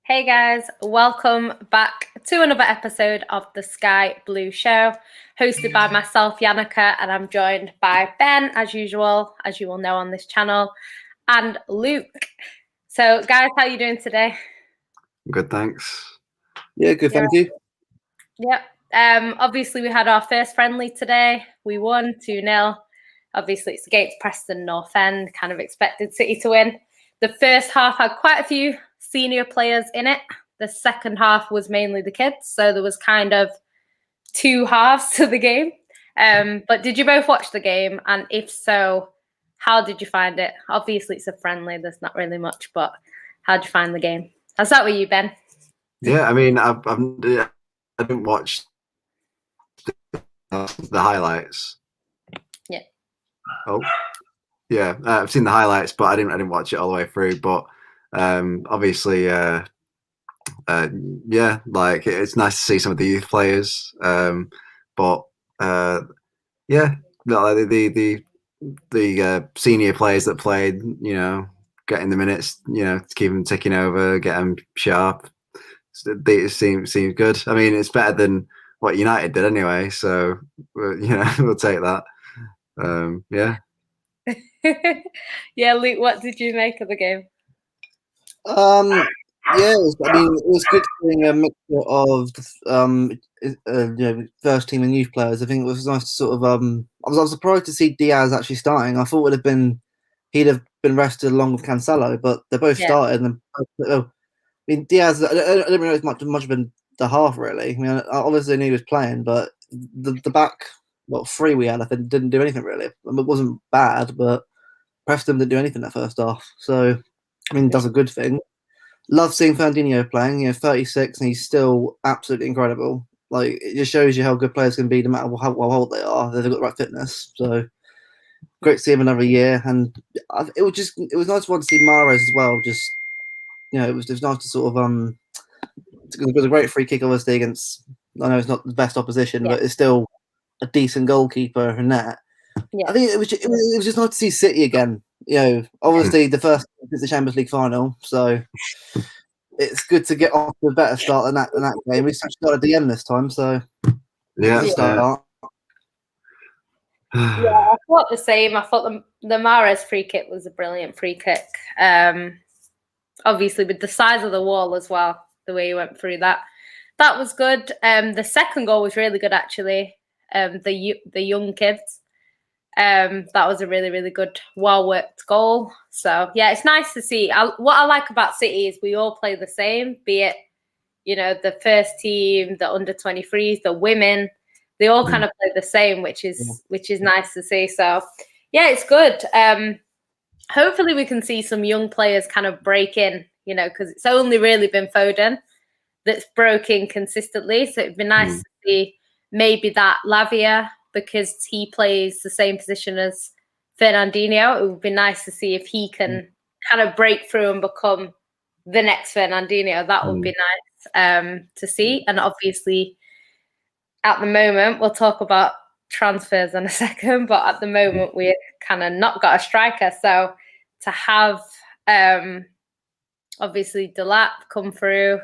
Hey guys, welcome back to another episode of the Sky Blue Show, hosted by myself, Yannicka, and I'm joined by Ben, as usual, as you will know on this channel, and Luke. So, guys, how are you doing today? Good, thanks. Yeah, good, thank you. Yep. Obviously, we had our first friendly today. We won 2-0. Obviously, it's against Preston North End. Kind of expected City to win. The first half had quite a few senior players in it. The second half was mainly the kids. So there was kind of two halves to the game. But did you both watch the game? And if so, how did you find it? Obviously, it's a friendly. There's not really much, but how did you find the game? How's that with you, Ben? Yeah, I mean, I didn't watch the highlights. Yeah. Oh, yeah. I've seen the highlights, but I didn't watch it all the way through. But obviously, yeah, like it's nice to see some of the youth players. But yeah, the senior players that played, getting the minutes, to keep them ticking over, get them sharp. It seems good. I mean, it's better than what United did anyway, so we'll take that. Yeah. Yeah, Luke, what did you make of the game? Yeah, it was good seeing a mixture of first team and youth players. I think it was nice to sort of I was surprised to see Diaz actually starting. I thought he'd have been rested along with Cancelo, but they both started. And I mean, Diaz, I don't realize much of the half really. I mean, obviously I knew he was playing, but the back three we had, I think, didn't do anything really. I mean, it wasn't bad, but Preston didn't do anything that first half. So I mean, that's a good thing. Love seeing Fernandinho playing. 36, and he's still absolutely incredible. Like, it just shows you how good players can be, no matter how old they are. They've got the right fitness. So great to see him another year. And it was nice to see Mahrez as well. Just it was nice to sort of it was a great free kick obviously against. I know it's not the best opposition, but it's still a decent goalkeeper in that. Yeah. I think it was just nice to see City again. Obviously the first is the Champions League final, so it's good to get off to a better start than that game. We started at the end this time, so yeah. Yeah, I thought the same. I thought the Mahrez free kick was a brilliant free kick. Obviously with the size of the wall as well, the way he went through that was good. The second goal was really good actually. The young kids. That was a really, really good, well-worked goal. So, yeah, it's nice to see. What I like about City is we all play the same, be it, the first team, the under-23s, the women. They all kind of play the same, which is nice to see. So, yeah, it's good. Hopefully we can see some young players kind of break in, because it's only really been Foden that's broken consistently. So it'd be nice to see maybe that Lavia, because he plays the same position as Fernandinho. It would be nice to see if he can kind of break through and become the next Fernandinho. That would be nice to see. And obviously, at the moment, we'll talk about transfers in a second, but at the moment, we're kind of not got a striker. So to have, obviously, Delap come through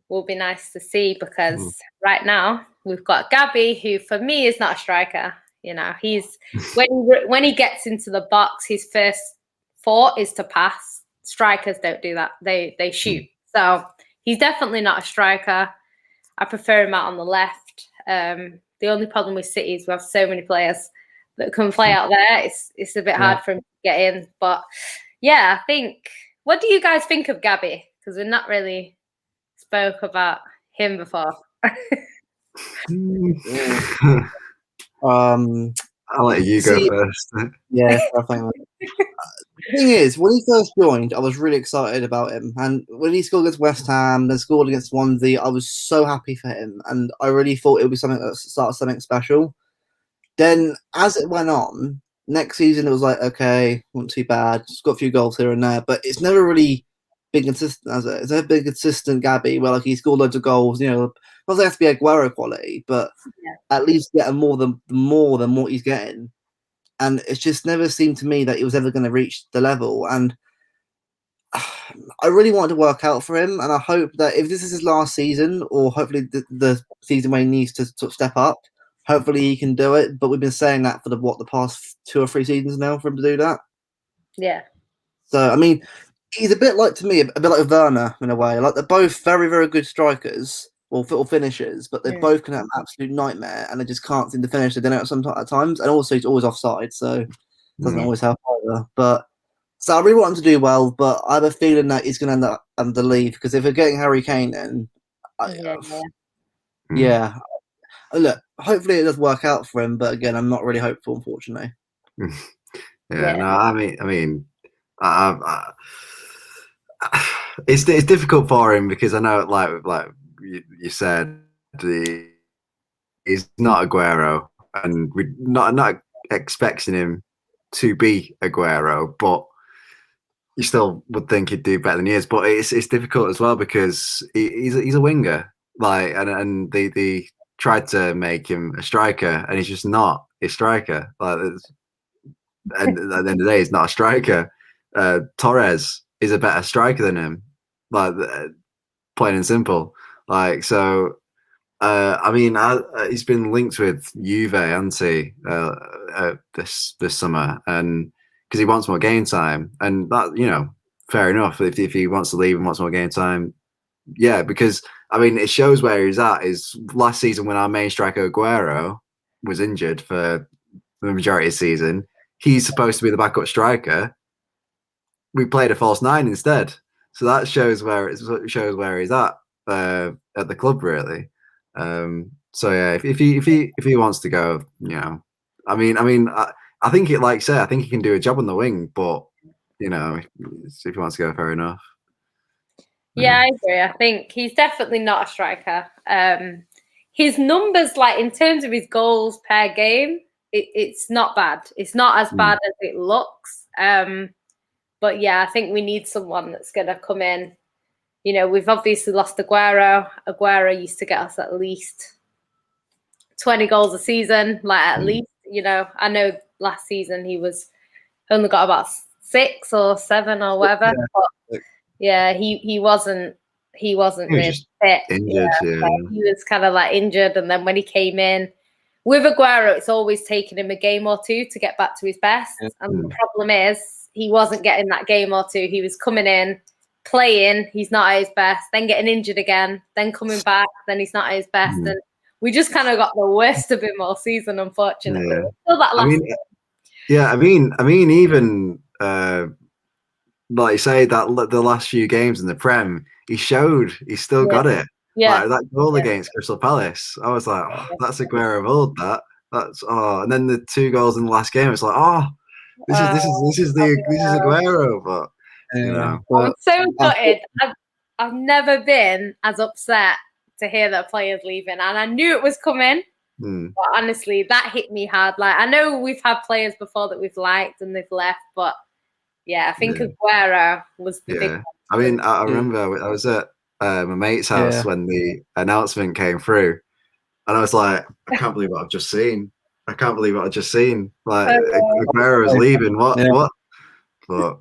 will be nice to see, because right now we've got Gabby, who for me is not a striker. He's when he gets into the box, his first thought is to pass. Strikers don't do that; they shoot. So he's definitely not a striker. I prefer him out on the left. The only problem with City is we have so many players that can play out there. It's a bit hard for him to get in. But yeah, I think. What do you guys think of Gabby? Because we're not really spoke about him before. I'll let you go first. Yeah, I think. The thing is, when he first joined, I was really excited about him, and when he scored against West Ham, then scored against Swansea, I was so happy for him, and I really thought it would be something that started something special. Then, as it went on, next season it was like, okay, not too bad, just got a few goals here and there, but it's never really been consistent, has it? It's never been consistent, Gabby, where like he scored loads of goals, not like it has to be Aguero quality, but at least get more than what he's getting. And it's just never seemed to me that he was ever going to reach the level. And I really want it to work out for him, and I hope that if this is his last season, or hopefully the season where he needs to sort of step up, hopefully he can do it. But we've been saying that for the past 2 or 3 seasons now for him to do that. Yeah. So I mean, he's a bit like, to me, a bit like Werner in a way. Like, they're both very, very good strikers or finishers, but they both can have an absolute nightmare, and they just can't seem to finish. They don't at times, and also he's always offside, so it doesn't always help either. But so I really want him to do well, but I have a feeling that he's going to end up under leave, because if we're getting Harry Kane in, yeah. Look, hopefully it does work out for him, but again, I'm not really hopeful, unfortunately. No, I mean, it's difficult for him because I know, like you said, he's not Aguero, and we're not expecting him to be Aguero, but you still would think he'd do better than he is. But it's difficult as well because he's a winger, like, and they tried to make him a striker, and he's just not a striker. Like, and at the end of the day, he's not a striker. Torres is a better striker than him, like, plain and simple. Like, so, I mean, he's been linked with Juve, hasn't he, this summer, and because he wants more game time, and that, fair enough. If he wants to leave and wants more game time, yeah, because I mean, it shows where he's at. Is last season when our main striker Aguero was injured for the majority of the season, he's supposed to be the backup striker. We played a false 9 instead, so that shows where he's at the club, really. So yeah, if he wants to go, I mean, I think it, like say, I think he can do a job on the wing, but if he wants to go, fair enough. Yeah, I agree. I think he's definitely not a striker. His numbers, like in terms of his goals per game, it's not bad. It's not as bad as it looks. But yeah, I think we need someone that's going to come in. We've obviously lost Aguero. Aguero used to get us at least 20 goals a season, like at least. I know last season he only got about 6 or 7 or whatever. Yeah. But yeah, he wasn't really fit. Injured, yeah. He was kind of like injured, and then when he came in with Aguero, it's always taken him a game or two to get back to his best. And the problem is he wasn't getting that game or two. He was coming in, playing, he's not at his best, then getting injured again, then coming back, then he's not at his best. And we just kind of got the worst of him all season, unfortunately. Yeah. Still that last I mean, even like you say, that the last few games in the Prem, he still got it. Yeah. Like that goal against Crystal Palace, I was like, that's Aguero of old. And then the 2 goals in the last game, it's like, this is Aguero. But I'm so gutted. I've never been as upset to hear that a player's leaving, and I knew it was coming. But honestly, that hit me hard. Like, I know we've had players before that we've liked and they've left, but yeah, I think Aguero was the big one. I mean, I remember I was at my mate's house when the announcement came through, and I was like, I can't believe what I've just seen. Like, Aguero is leaving. What? But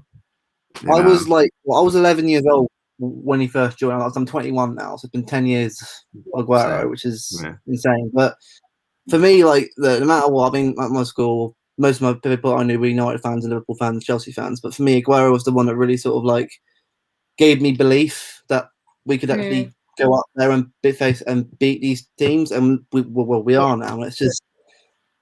I was 11 years old when he first joined. I'm 21 now, so it's been 10 years Aguero, which is insane. But for me, like, no matter what, I mean, at my school, most of my people I knew were United fans and Liverpool fans, Chelsea fans. But for me, Aguero was the one that really sort of like gave me belief that we could actually go up there and beat these teams, and we are now. It's just,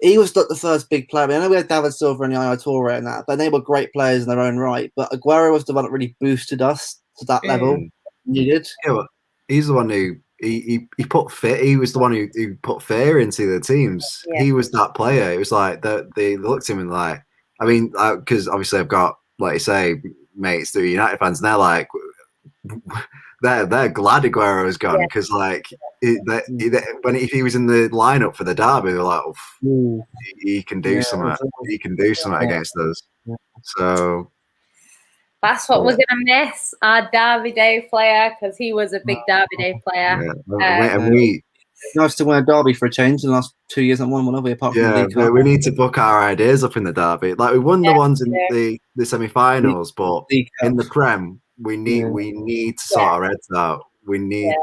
he was like the first big player. I mean, I know we had David Silva and Yaya Toure and that, but they were great players in their own right. But Aguero was the one that really boosted us to that level needed. Yeah, well, he's the one who he put fear. He was the one who put fear into the teams. Yeah. He was that player. It was like they looked at him and like, I mean, because obviously I've got, like you say, mates that are United fans, and they're like, they're glad Aguero is gone because if he was in the lineup for the derby, they're like, he can do something. He can do something against us. Yeah. So that's what we're gonna miss, our Derby Day player, because he was a big Derby Day player. Yeah. And we nice to win a derby for a change. In the last 2 years, not one of we apart from the League Cup. We need to book our ideas up in the derby. Like, we won the ones in the semi-finals, but in the Prem, we need to sort Yeah. our heads out. We need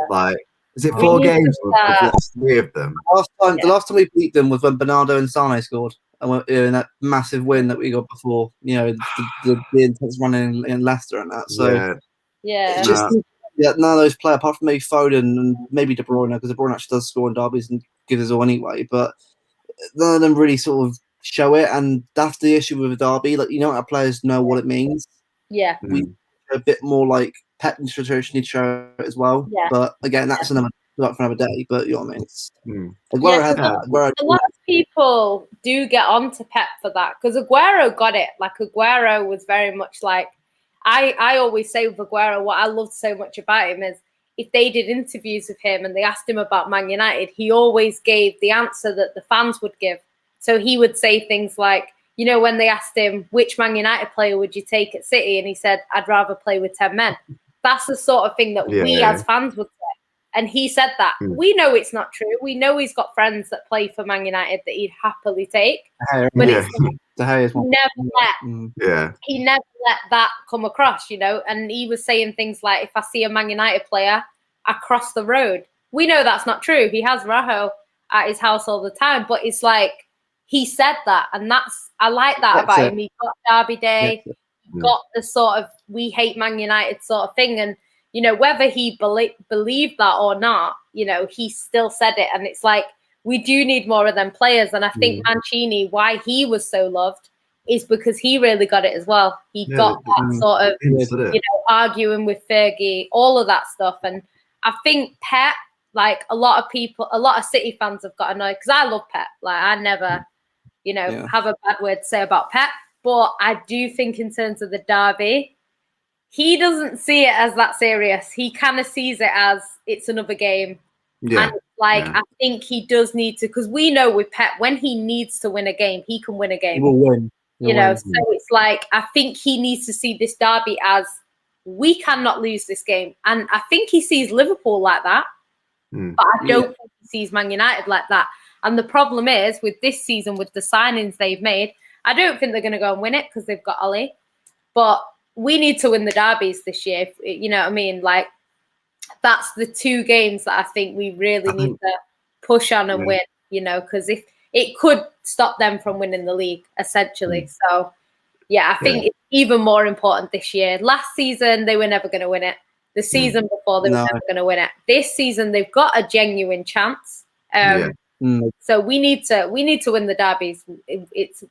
is it We 4 need to games? We've start- lost 3 of them. The last time we beat them was when Bernardo and Sane scored, and in that massive win that we got before. You know, the intense running in Leicester and that. So Yeah. it's just none of those players, apart from maybe Foden and maybe De Bruyne, because De Bruyne actually does score in derbies and gives us all anyway. But none of them really sort of show it, and that's the issue with a derby. Like, you know, our players know what it means. Yeah. We a bit more like Pep and traditionally show it as well. Yeah. But again, that's another for another day. But you know what I mean? It's, Yeah, has that. a lot of people do get onto Pep for that because Aguero got it. Like Aguero was very much like I always say with Aguero, what I loved so much about him is if they did interviews with him and they asked him about Man United, he always gave the answer that the fans would give. So he would say things like, you know, when they asked him which Man United player would you take at City, and he said, I'd rather play with 10 men. That's the sort of thing that we as fans would say. And he said that. We know it's not true. We know he's got friends that play for Man United that he'd happily take. But he never let that come across, you know. And he was saying things like, if I see a Man United player, I cross the road. We know that's not true. He has Rajo at his house all the time. But it's like, he said that. And I like that about him. He got Derby Day. He got the sort of, we hate Man United sort of thing. And you know, whether he believed that or not, you know, he still said it. And it's like, we do need more of them players. And I think Mancini, why he was so loved is because he really got it as well. He got that sort of, you know, arguing with Fergie, all of that stuff. And I think Pep, like a lot of City fans have got annoyed because I love Pep. Like I never, you know, have a bad word to say about Pep. But I do think in terms of the derby, he doesn't see it as that serious. He kind of sees it as it's another game. And I think he does need to, because we know with Pep, when he needs to win a game, he can win a game. He will win. You know, so it's like, I think he needs to see this derby as we cannot lose this game. And I think he sees Liverpool like that. But I don't think he sees Man United like that. And the problem is with this season, with the signings they've made, I don't think they're going to go and win it because they've got Ollie. But we need to win the derbies this year. You know what I mean? Like, that's the 2 games that I think we really need to push on and win, you know, because if it could stop them from winning the league, essentially. So, yeah, I think it's even more important this year. Last season, they were never going to win it. The season before, they were never going to win it. This season, they've got a genuine chance. So we need to win the derbies. It's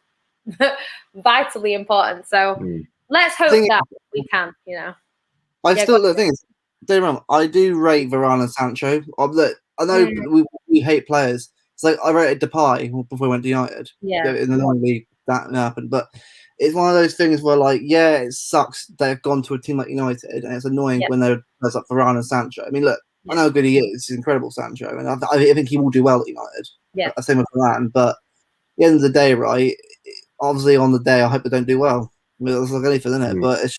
vitally important. So let's hope that we can, you know. The thing is, don't remember, I do rate Varane and Sancho. I know we hate players. It's like I rated Depay before we went to United. In the non-league that happened, but it's one of those things where, like, it sucks they've gone to a team like United, and it's annoying when they're like Varane and Sancho. I mean, look, I know how good he is. He's incredible, Sancho, and I think he will do well at United. Same with Varane, but at the end of the day, right? Obviously, on the day, I hope they don't do well. I mean, it's like anything, isn't it? But it's,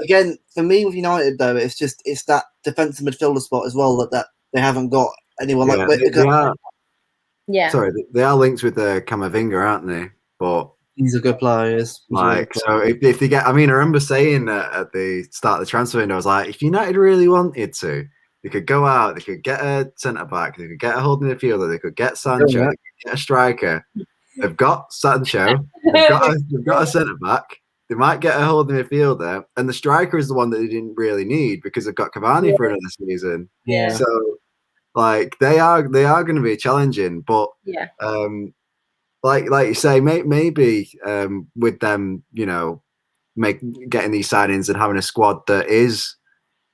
again, for me with United, though, it's that defensive midfielder spot as well that they haven't got anyone like. Sorry, they are linked with Camavinga, aren't they? But he's a good player. Like, so if they get, I mean, I remember saying at the start of the transfer window, I was like, if United really wanted to, they could go out, they could get a centre back, they could get a holding midfielder, they could get Sancho, they could get a striker. They've got Sancho, they've got a centre back. They might get a holding midfielder, and the striker is the one that they didn't really need because they've got Cavani for another season. So, like, they are going to be challenging, but like you say, maybe with them, you know, getting these signings and having a squad that is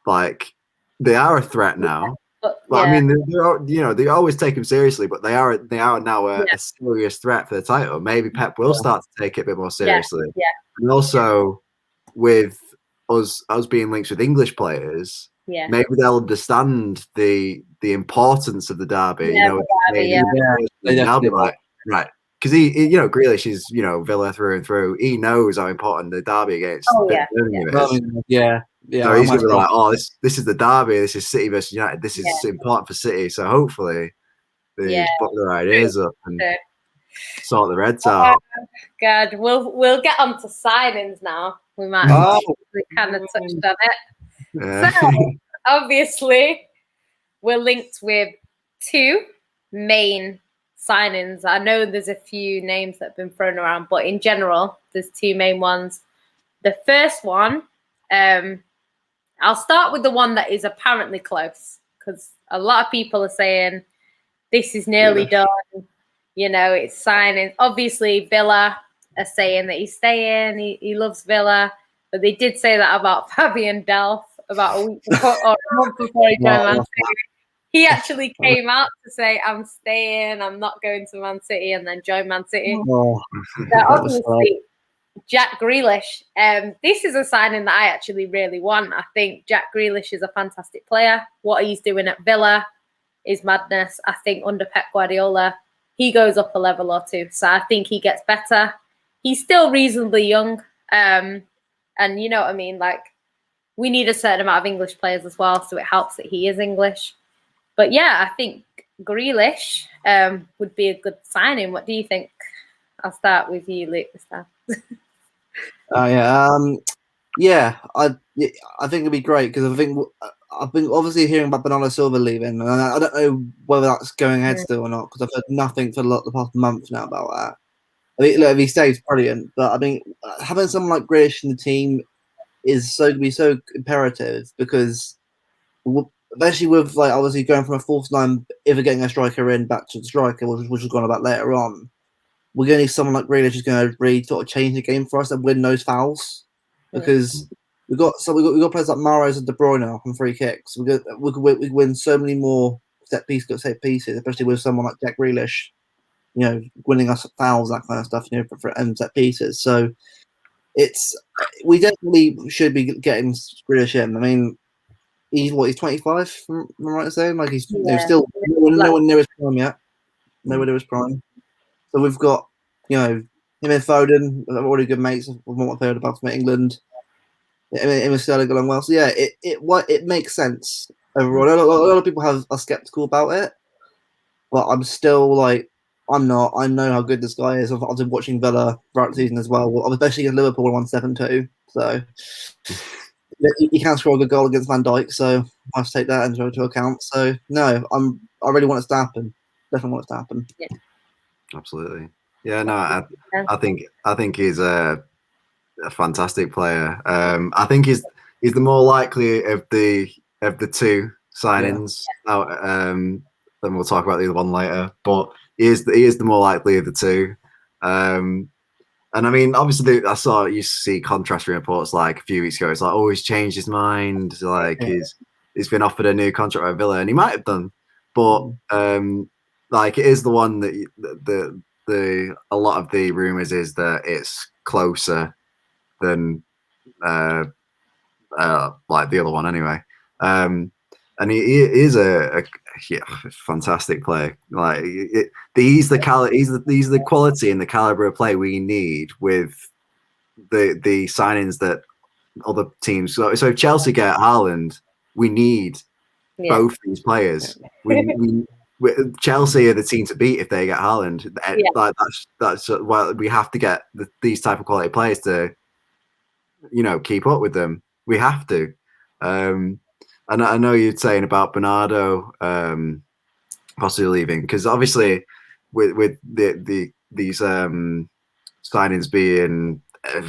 like they are a threat now. But I mean, they always take them seriously, but they are now a serious threat for the title. Maybe Pep will start to take it a bit more seriously. And also with us being linked with English players, maybe they'll understand the importance of the derby. They'll be like, right, because he, you know, Grealish is, you know, Villa through and through. He knows how important the derby against Birmingham is. So he's going to be like, oh, this is the derby. This is City versus United. This is important for City. So hopefully they put their ideas up and sort the Reds out. God, we'll get on to signings now. We might as well. Oh. We kind of touched on it. Yeah. So, obviously, we're linked with two main signings. I know there's a few names that have been thrown around, but in general, there's two main ones. The first one, I'll start with the one that is apparently close, because a lot of people are saying this is nearly done. You know, it's signing. Obviously, Villa are saying that he's staying. He loves Villa. But they did say that about Fabian Delph about a week before or a month before he joined Man City. He actually came out to say, I'm staying, I'm not going to Man City, and then joined Man City. Oh, So obviously, Jack Grealish, this is a signing that I actually really want. I think Jack Grealish is a fantastic player. What he's doing at Villa is madness. I think under Pep Guardiola, he goes up a level or two. So I think he gets better. He's still reasonably young. And you know what I mean? Like, we need a certain amount of English players as well, so it helps that he is English. But yeah, I think Grealish would be a good signing. What do you think? I'll start with you, Luke, this time. Yeah, I think it'd be great because I think I've been obviously hearing about Bernardo Silva leaving, and I don't know whether that's going ahead still or not because I've heard nothing for the past month now about that. I mean, look, if he stays, brilliant. But I mean, having someone like Grealish in the team is going to be so imperative because, especially with like obviously going from a false line, either getting a striker in back to the striker, which is gone about later on. We're going to need someone like Grealish who's going to really sort of change the game for us and win those fouls because we've got players like Mahrez and De Bruyne on free kicks. We could win so many more set pieces, especially with someone like Jack Grealish. You know, winning us fouls, that kind of stuff, you know, for set pieces. So we definitely should be getting Grealish in. I mean, he's 25, am I right in saying? Like he's still nowhere near his prime yet. Nowhere near his prime. So we've got, you know, him and Foden, already good mates from what I've heard about from England. Him and Sterling along well. So yeah, it makes sense overall. A lot of people are skeptical about it, but I'm still like, I'm not. I know how good this guy is. I've been watching Villa throughout the season as well. Especially against Liverpool, won 7-2. So he can score a good goal against Van Dijk. So I have to take that into account. So no, I really want it to happen. Definitely want it to happen. Yeah. Absolutely. Yeah. No, I think he's a fantastic player. I think he's the more likely of the two signings. Then we'll talk about the other one later. But he is the more likely of the two. And I mean, obviously, I saw you see contrasting reports like a few weeks ago. It's like, oh, he's changed his mind. Like he's been offered a new contract with Villa, and he might have done. But like it is the one that a lot of the rumors is that it's closer than like the other one anyway. And he is a fantastic player. Like he's the quality and the caliber of play we need with the signings that other teams. So if Chelsea get Haaland, we need both these players. We Chelsea are the team to beat if they get Haaland. Like that's why we have to get these type of quality players to, you know, keep up with them. We have to. And I know you're saying about Bernardo possibly leaving because obviously with these signings being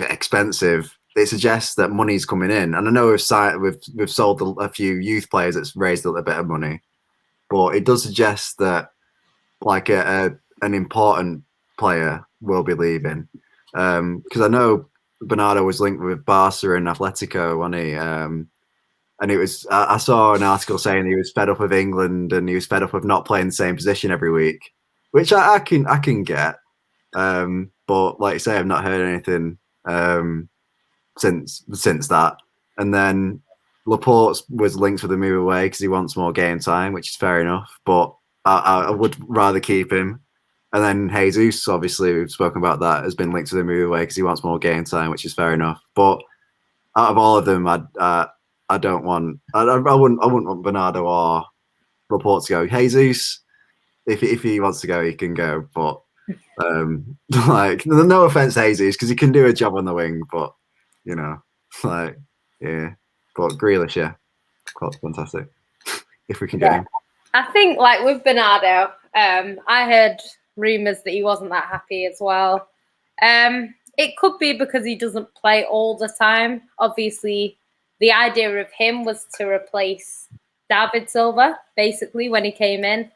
expensive, it suggests that money's coming in. And I know we've sold a few youth players that's raised a little bit of money, but it does suggest that like an important player will be leaving. Because I know Bernardo was linked with Barca and Atletico, wasn't he? And it was I saw an article saying he was fed up of England and he was fed up of not playing the same position every week, which I can get. But like I say, I've not heard anything since that. And then Laporte was linked with a move away because he wants more game time, which is fair enough. But I would rather keep him. And then Jesus, obviously, we've spoken about that, has been linked to the move away because he wants more game time, which is fair enough. But out of all of them, I don't want. I wouldn't want Bernardo or Laporte to go. Jesus, if he wants to go, he can go. But like, no offense, Jesus, because he can do a job on the wing. But you know, like yeah. But Grealish, yeah, quite fantastic. If we can get him. I think like with Bernardo, I heard rumours that he wasn't that happy as well. It could be because he doesn't play all the time. Obviously, the idea of him was to replace David Silva, basically, when he came in.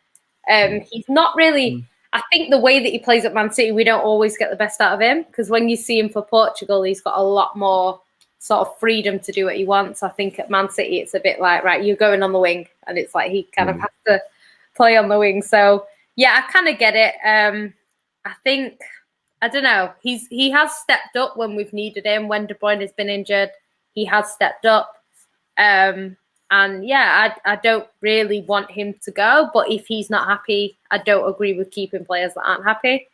He's not really. I think the way that he plays at Man City, we don't always get the best out of him because when you see him for Portugal, he's got a lot more sort of freedom to do what he wants. I think at Man City, it's a bit like, right, you're going on the wing, and it's like he kind of has to play on the wing. So yeah, I kind of get it. I think I don't know. He has stepped up when we've needed him. When De Bruyne has been injured, he has stepped up. And yeah, I don't really want him to go. But if he's not happy, I don't agree with keeping players that aren't happy.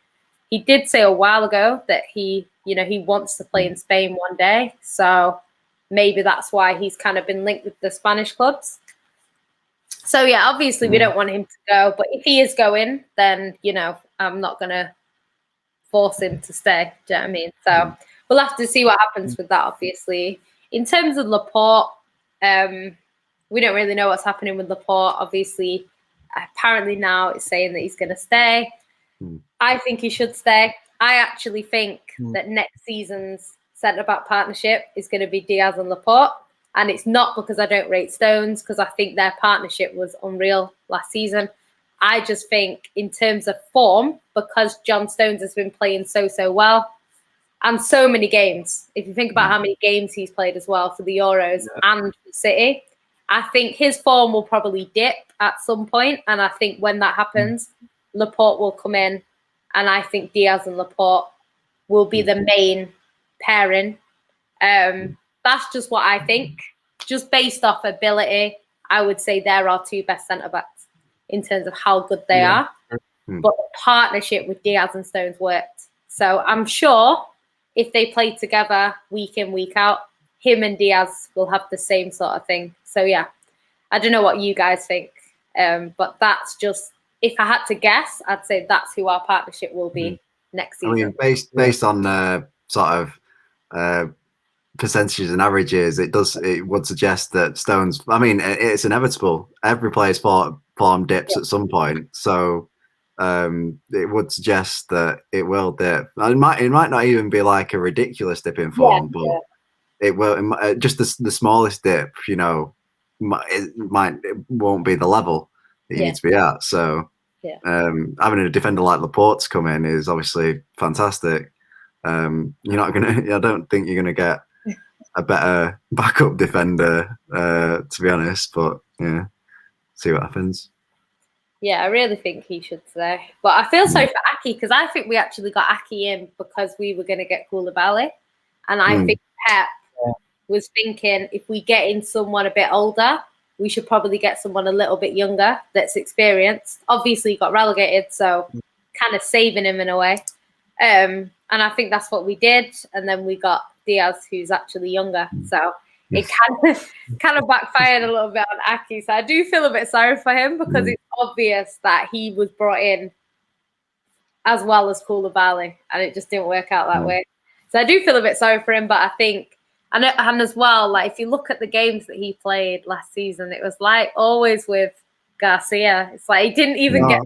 He did say a while ago that he wants to play in Spain one day. So maybe that's why he's kind of been linked with the Spanish clubs. So yeah, obviously we don't want him to go. But if he is going, then I'm not gonna force him to stay. Do you know what I mean? So we'll have to see what happens with that. Obviously, in terms of Laporte, we don't really know what's happening with Laporte. Obviously, apparently now it's saying that he's going to stay. I think he should stay. I actually think that next season's centre-back partnership is going to be Diaz and Laporte. And it's not because I don't rate Stones, because I think their partnership was unreal last season. I just think in terms of form, because John Stones has been playing so well, and so many games. If you think about how many games he's played as well for the Euros and for City, I think his form will probably dip at some point. And I think when that happens, Laporte will come in. And I think Diaz and Laporte will be the main pairing. That's just what I think. Just based off ability, I would say they're our two best centre-backs in terms of how good they are. But the partnership with Diaz and Stones worked. So I'm sure if they play together week in, week out, him and Diaz will have the same sort of thing. So yeah, I don't know what you guys think. But that's just, if I had to guess, I'd say that's who our partnership will be next season. I mean, based on sort of percentages and averages, it would suggest that Stones. I mean, it's inevitable. Every player's form dips at some point, so it would suggest that it will dip. It might not even be like a ridiculous dip in form, but it will. Just the smallest dip, it won't be the level that you need to be at. So having a defender like Laporte come in is obviously fantastic. You're not gonna. I don't think you're gonna get a better backup defender, to be honest. But yeah, see what happens. Yeah, I really think he should stay. But I feel sorry for Aki because I think we actually got Aki in because we were going to get Koulibaly. And I think Pep was thinking if we get in someone a bit older, we should probably get someone a little bit younger that's experienced. Obviously, he got relegated, so kind of saving him in a way. And I think that's what we did. And then we got Diaz, who's actually younger. So it kind of backfired a little bit on Aki. So I do feel a bit sorry for him because it's obvious that he was brought in as well as Koulibaly, and it just didn't work out that way. So I do feel a bit sorry for him, but I think, and as well, like if you look at the games that he played last season, it was like always with Garcia. It's like he didn't even get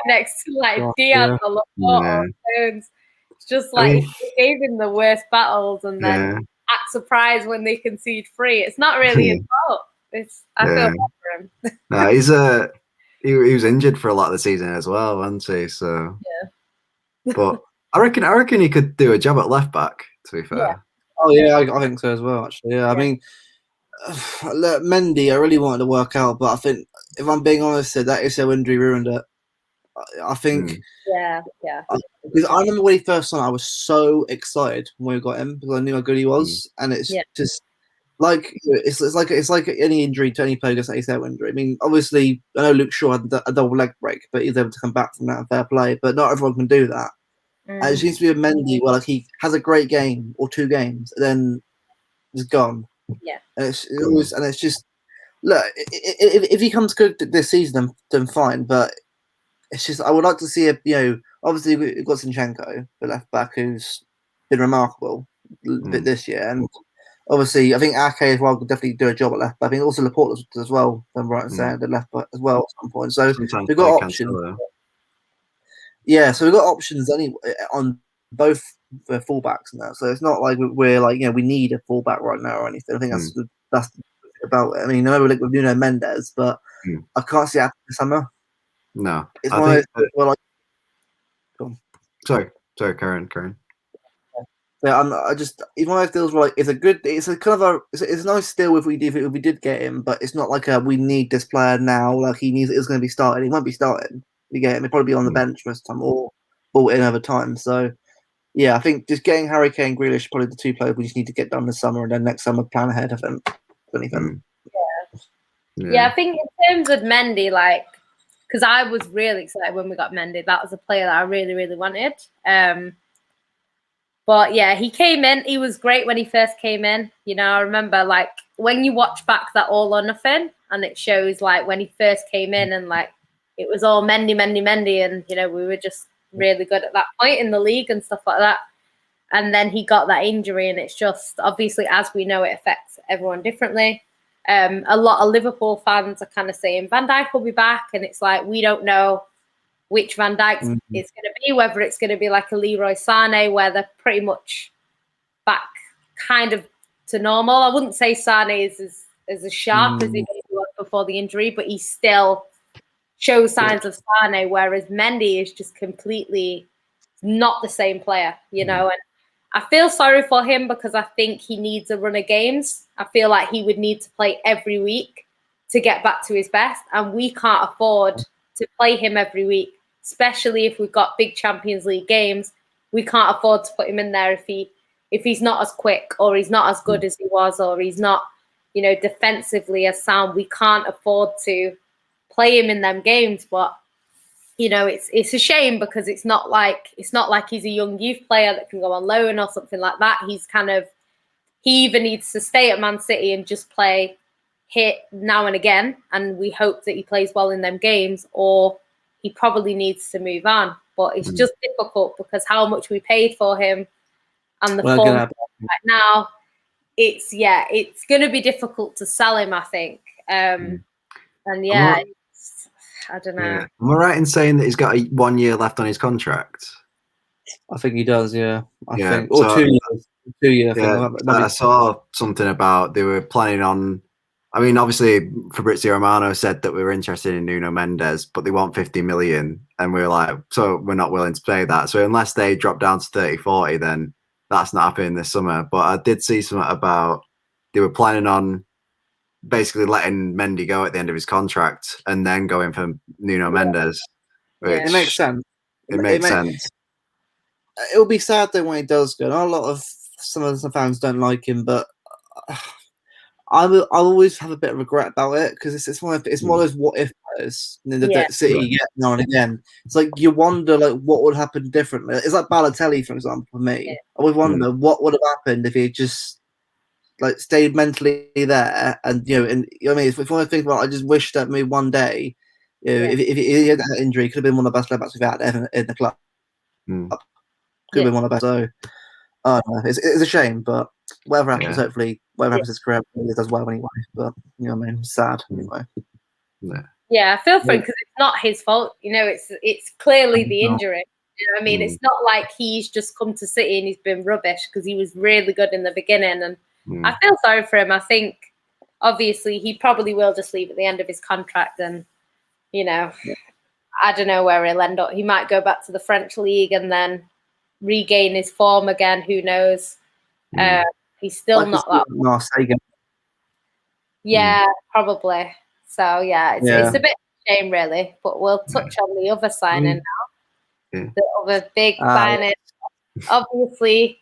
next to like Diaz or Laporte or Stones. It's just like he gave him the worst battles, and then act surprised when they concede 3. It's not really his fault. I feel bad for him. No, he was injured for a lot of the season as well, wasn't he? So but I reckon he could do a job at left back. To be fair. Oh yeah, I think so as well. Actually, I mean, look, Mendy, I really wanted to work out, but I think if I'm being honest, that ACL injury ruined it. I think. Because I remember when he first signed, I was so excited when we got him because I knew how good he was, and it's just like it's like any injury to any player, just ACL injury. I mean, obviously, I know Luke Shaw had a double leg break, but he's able to come back from that and fair play. But not everyone can do that. And it seems to be a Mendy where like he has a great game or 2 games, and then it's gone. Yeah, and it's just look if he comes good this season, then fine. But it's just I would like to see obviously we've got Zinchenko, the left back, who's been remarkable a bit this year, and obviously, I think Ake as well could definitely do a job at left back. I think also Laporte as well, if I'm right in saying, the left back as well at some point. So Sometimes we've got play options. Cancelo. Yeah, so we've got options anyway on both the fullbacks now. So it's not like we're like, we need a fullback right now or anything. I think that's the thing about it. I mean, I know we're like with Nuno Mendes, but I can't see it happening this summer. No, It's one of those where like. Sorry, Karen. Yeah, I just it's one of those deals where like it's a kind of it's a nice deal if we did get him, but it's not like we need this player now. Like it's going to be starting. He won't be starting. We get him. He'll probably be on the bench most of the time or bought in over time. So yeah, I think just getting Harry Kane, Grealish, probably the two players we just need to get done this summer, and then next summer plan ahead. I think. Yeah, I think in terms of Mendy, like, because I was really excited when we got Mendy. That was a player that I really, really wanted. But yeah, he came in. He was great when he first came in. You know, I remember like when you watch back that All or Nothing, and it shows like when he first came in, and like it was all Mendy, and you know we were just really good at that point in the league and stuff like that. And then he got that injury, and it's just obviously, as we know, it affects everyone differently. A lot of Liverpool fans are kind of saying Van Dijk will be back, and it's like we don't know which Van Dijk is going to be, whether it's going to be like a Leroy Sané, where they're pretty much back kind of to normal. I wouldn't say Sané is as sharp as he was before the injury, but he still shows signs of Sané, whereas Mendy is just completely not the same player, you know. And I feel sorry for him because I think he needs a run of games. I feel like he would need to play every week to get back to his best, and we can't afford to play him every week, especially if we've got big Champions League games. We can't afford to put him in there if he's not as quick or he's not as good as he was or he's not, you know, defensively as sound. We can't afford to play him in them games. But you know, it's a shame because it's not like he's a young youth player that can go on loan or something like that. He either needs to stay at Man City and just play hit now and again, and we hope that he plays well in them games, or he probably needs to move on. But it's just difficult because how much we paid for him and the form right now, it's going to be difficult to sell him, I think. And yeah, I don't know. Yeah. Am I right in saying that he's got 1 year left on his contract? I think he does, yeah. I think. Or so, 2 years. 2 years, yeah, I saw something about they were planning on. I mean, obviously, Fabrizio Romano said that we were interested in Nuno Mendes, but they want 50 million. And we were like, so we're not willing to pay that. So unless they drop down to 30, 40, then that's not happening this summer. But I did see something about they were planning on basically letting Mendy go at the end of his contract and then going for Nuno Mendes. Which, it makes sense. It makes sense. It'll be sad though when he does go. A lot of some of the fans don't like him, but I'll always have a bit of regret about it because it's one of those what if players that City get now and again. It's like you wonder like what would happen differently. It's like Balotelli, for example, for me. I always wonder what would have happened if he just like stayed mentally there, and you know, and I mean, if one of the things about, I just wish that maybe one day, you know, if he had that injury, could have been one of the best left backs we've had ever in the club. Could have been one of the best. So, it's a shame, but whatever happens, hopefully, whatever happens, his career he does well anyway. But you know, what I mean, sad anyway. Yeah, I feel for him because it's not his fault. You know, it's clearly the injury. You know what I mean? It's not like he's just come to City and he's been rubbish because he was really good in the beginning. And I feel sorry for him. I think, obviously, he probably will just leave at the end of his contract. And, you know, I don't know where he'll end up. He might go back to the French league and then regain his form again. Who knows? He's still not that. Yeah, probably. So, yeah, it's a bit of a shame, really. But we'll touch on the other signing now. The other big signing. Obviously,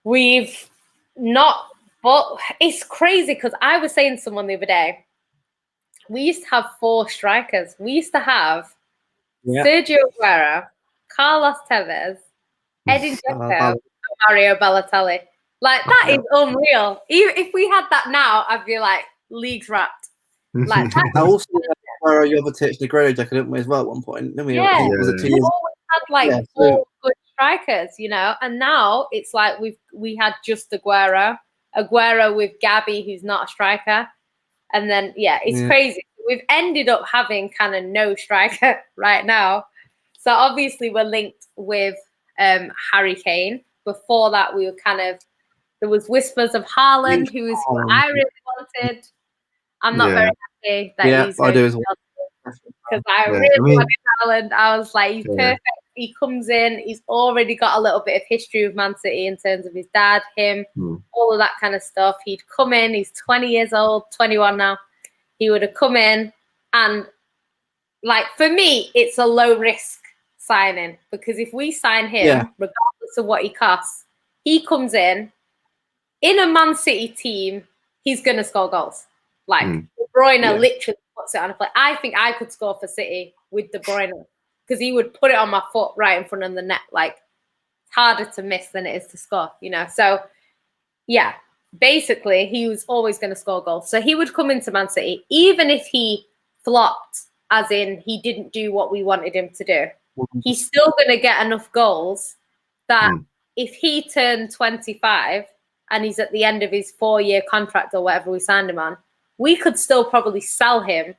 we've not, but it's crazy because I was saying to someone the other day, we used to have 4 strikers. We used to have Sergio Aguero, Carlos Tevez, Edin Dzeko, and Mario Balotelli. Like, that is unreal. Even if we had that now, I'd be like, league's wrapped. Like, I also had Jovetic, Negredo, didn't we, as well at one point? Didn't we? Yeah, we always had like 4 good strikers, you know, and now it's like we had just Aguero, Aguero with Gabby, who's not a striker. And then, it's crazy. We've ended up having kind of no striker right now. So obviously we're linked with Harry Kane. Before that, we were there was whispers of Haaland, who is what I really wanted. I'm not very happy that he's I do as well. Because I really wanted Haaland. I was like, he's perfect. He comes in. He's already got a little bit of history with Man City in terms of his dad, him, all of that kind of stuff. He'd come in. He's 20 years old, 21 now. He would have come in, and like for me, it's a low risk signing because if we sign him, regardless of what he costs, he comes in a Man City team. He's gonna score goals. Like De Bruyne literally puts it on a play. I think I could score for City with De Bruyne because he would put it on my foot right in front of the net. Like it's harder to miss than it is to score, So yeah, basically he was always going to score goals. So he would come into Man City, even if he flopped, as in he didn't do what we wanted him to do. He's still going to get enough goals that if he turned 25 and he's at the end of his 4-year contract or whatever we signed him on, we could still probably sell him,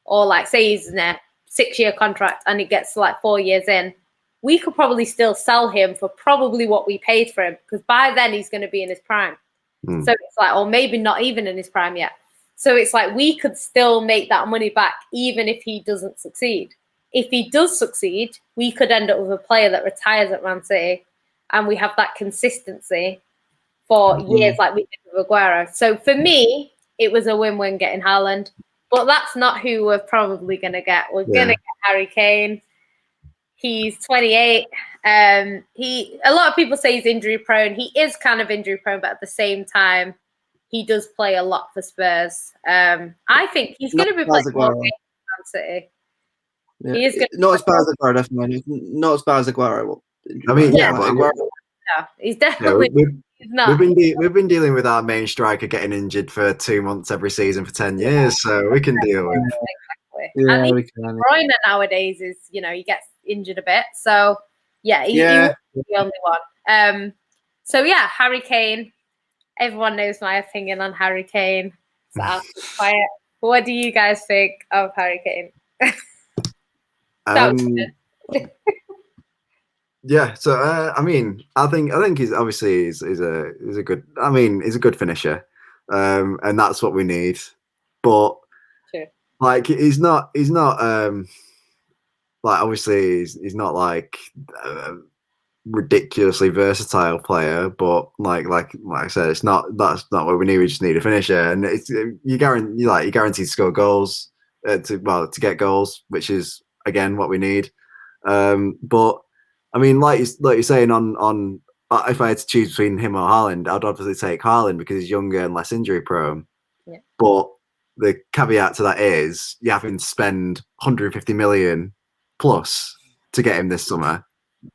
or like say he's in a 6-year contract and it gets to like 4 years in, we could probably still sell him for probably what we paid for him because by then he's going to be in his prime. So it's like, or maybe not even in his prime yet. So it's like we could still make that money back even if he doesn't succeed. If he does succeed, we could end up with a player that retires at Man City and we have that consistency for years like we did with Aguero. So for me, it was a win-win getting Haaland. But that's not who we're probably going to get. We're going to get Harry Kane. He's 28. A lot of people say he's injury prone. He is kind of injury prone, but at the same time, he does play a lot for Spurs. I think he's going to be playing more games for Man City. Yeah. He is going not as bad as Aguero, definitely. Not as bad as Aguero. I mean, but Aguero. No, he's definitely he's not. We've been dealing with our main striker getting injured for 2 months every season for 10 years, so we can deal with. Exactly. Yeah, and we can. De Bruyne nowadays is, he gets injured a bit, so he was the only one. So yeah, Harry Kane. Everyone knows my opinion on Harry Kane. So I'll keep quiet. What do you guys think of Harry Kane? Yeah, so I mean, I think he's obviously he's a good. I mean, he's a good finisher, and that's what we need. But like, he's not like obviously he's not like a ridiculously versatile player. But like I said, that's not what we need. We just need a finisher, and it's you guaranteed to score goals to get goals, which is again what we need. But I mean, like you're saying on if I had to choose between him or Haaland, I'd obviously take Haaland because he's younger and less injury prone. Yeah. But the caveat to that is you're having to spend 150 million plus to get him this summer,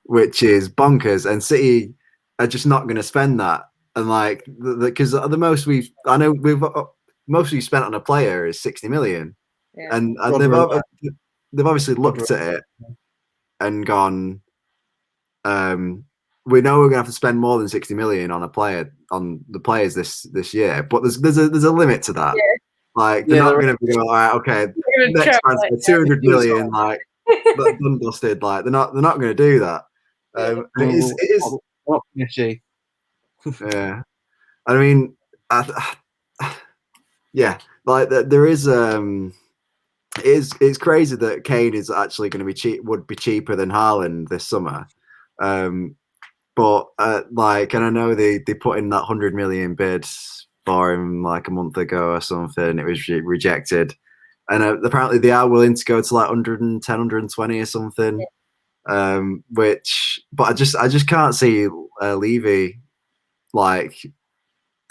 which is bonkers. And City are just not going to spend that. And like, because the most we've spent on a player is 60 million, and they've obviously looked at it and gone, we know we're gonna have to spend more than 60 million on the players this year, but there's a limit to that. Like they're not gonna be all right, okay, next transfer 200 million, like done busted. Like they're not gonna do that. It is yeah. I mean, yeah, like there is it's crazy that Kane is actually going to would be cheaper than Haaland this summer. But like, and I know they put in that 100 million bid for him like a month ago or something. It was rejected, and apparently they are willing to go to like 110, 120 or something. But I just can't see Levy like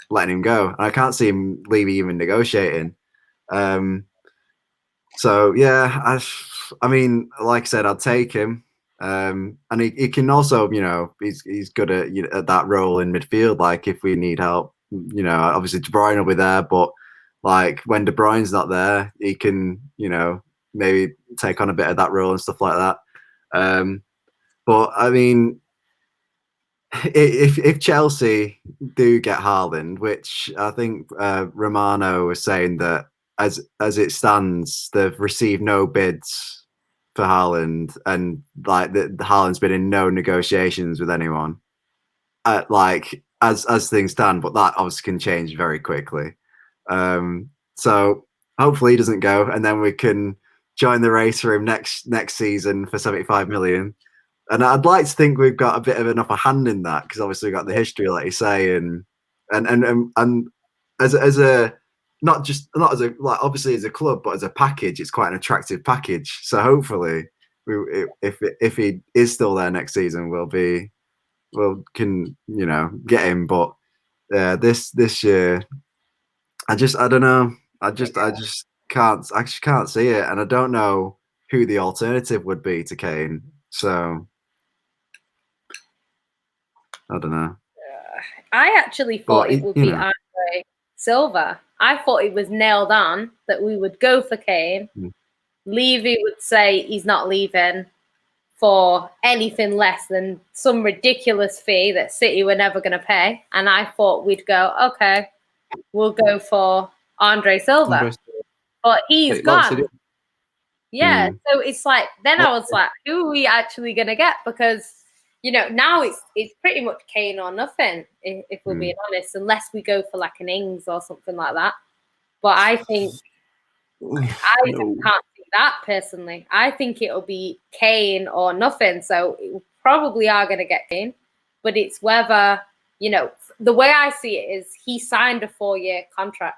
letting him go. I can't see him Levy even negotiating. So yeah, I mean, like I said, I'd take him. And he can also, he's good at that role in midfield. Like if we need help, obviously De Bruyne will be there, but like when De Bruyne's not there, he can, maybe take on a bit of that role and stuff like that. But I mean, if Chelsea do get Haaland, which I think Romano was saying that as it stands, they've received no bids for Haaland, and like the Haaland's been in no negotiations with anyone. Like as things stand, but that obviously can change very quickly. So hopefully he doesn't go, and then we can join the race for him next season for 75 million. And I'd like to think we've got a bit of an upper hand in that, because obviously we've got the history, like you say, and as a not as a, like, obviously as a club, but as a package, it's quite an attractive package. So hopefully, if he is still there next season, can get him. But this year, I don't know. I just can't see it, and I don't know who the alternative would be to Kane. So I don't know. I actually thought it would be Andre Silva. I thought it was nailed on that we would go for Kane. Levy would say he's not leaving for anything less than some ridiculous fee that City were never going to pay. And I thought we'd go, okay, we'll go for Andre Silva. But he's gone. Yeah, so it's like, then I was like, who are we actually going to get? Because, now it's pretty much Kane or nothing, if we're being honest, unless we go for like an Ings or something like that. But I think I can't see that personally. I think it'll be Kane or nothing. So we probably are going to get Kane, but it's whether, the way I see it is he signed a 4-year contract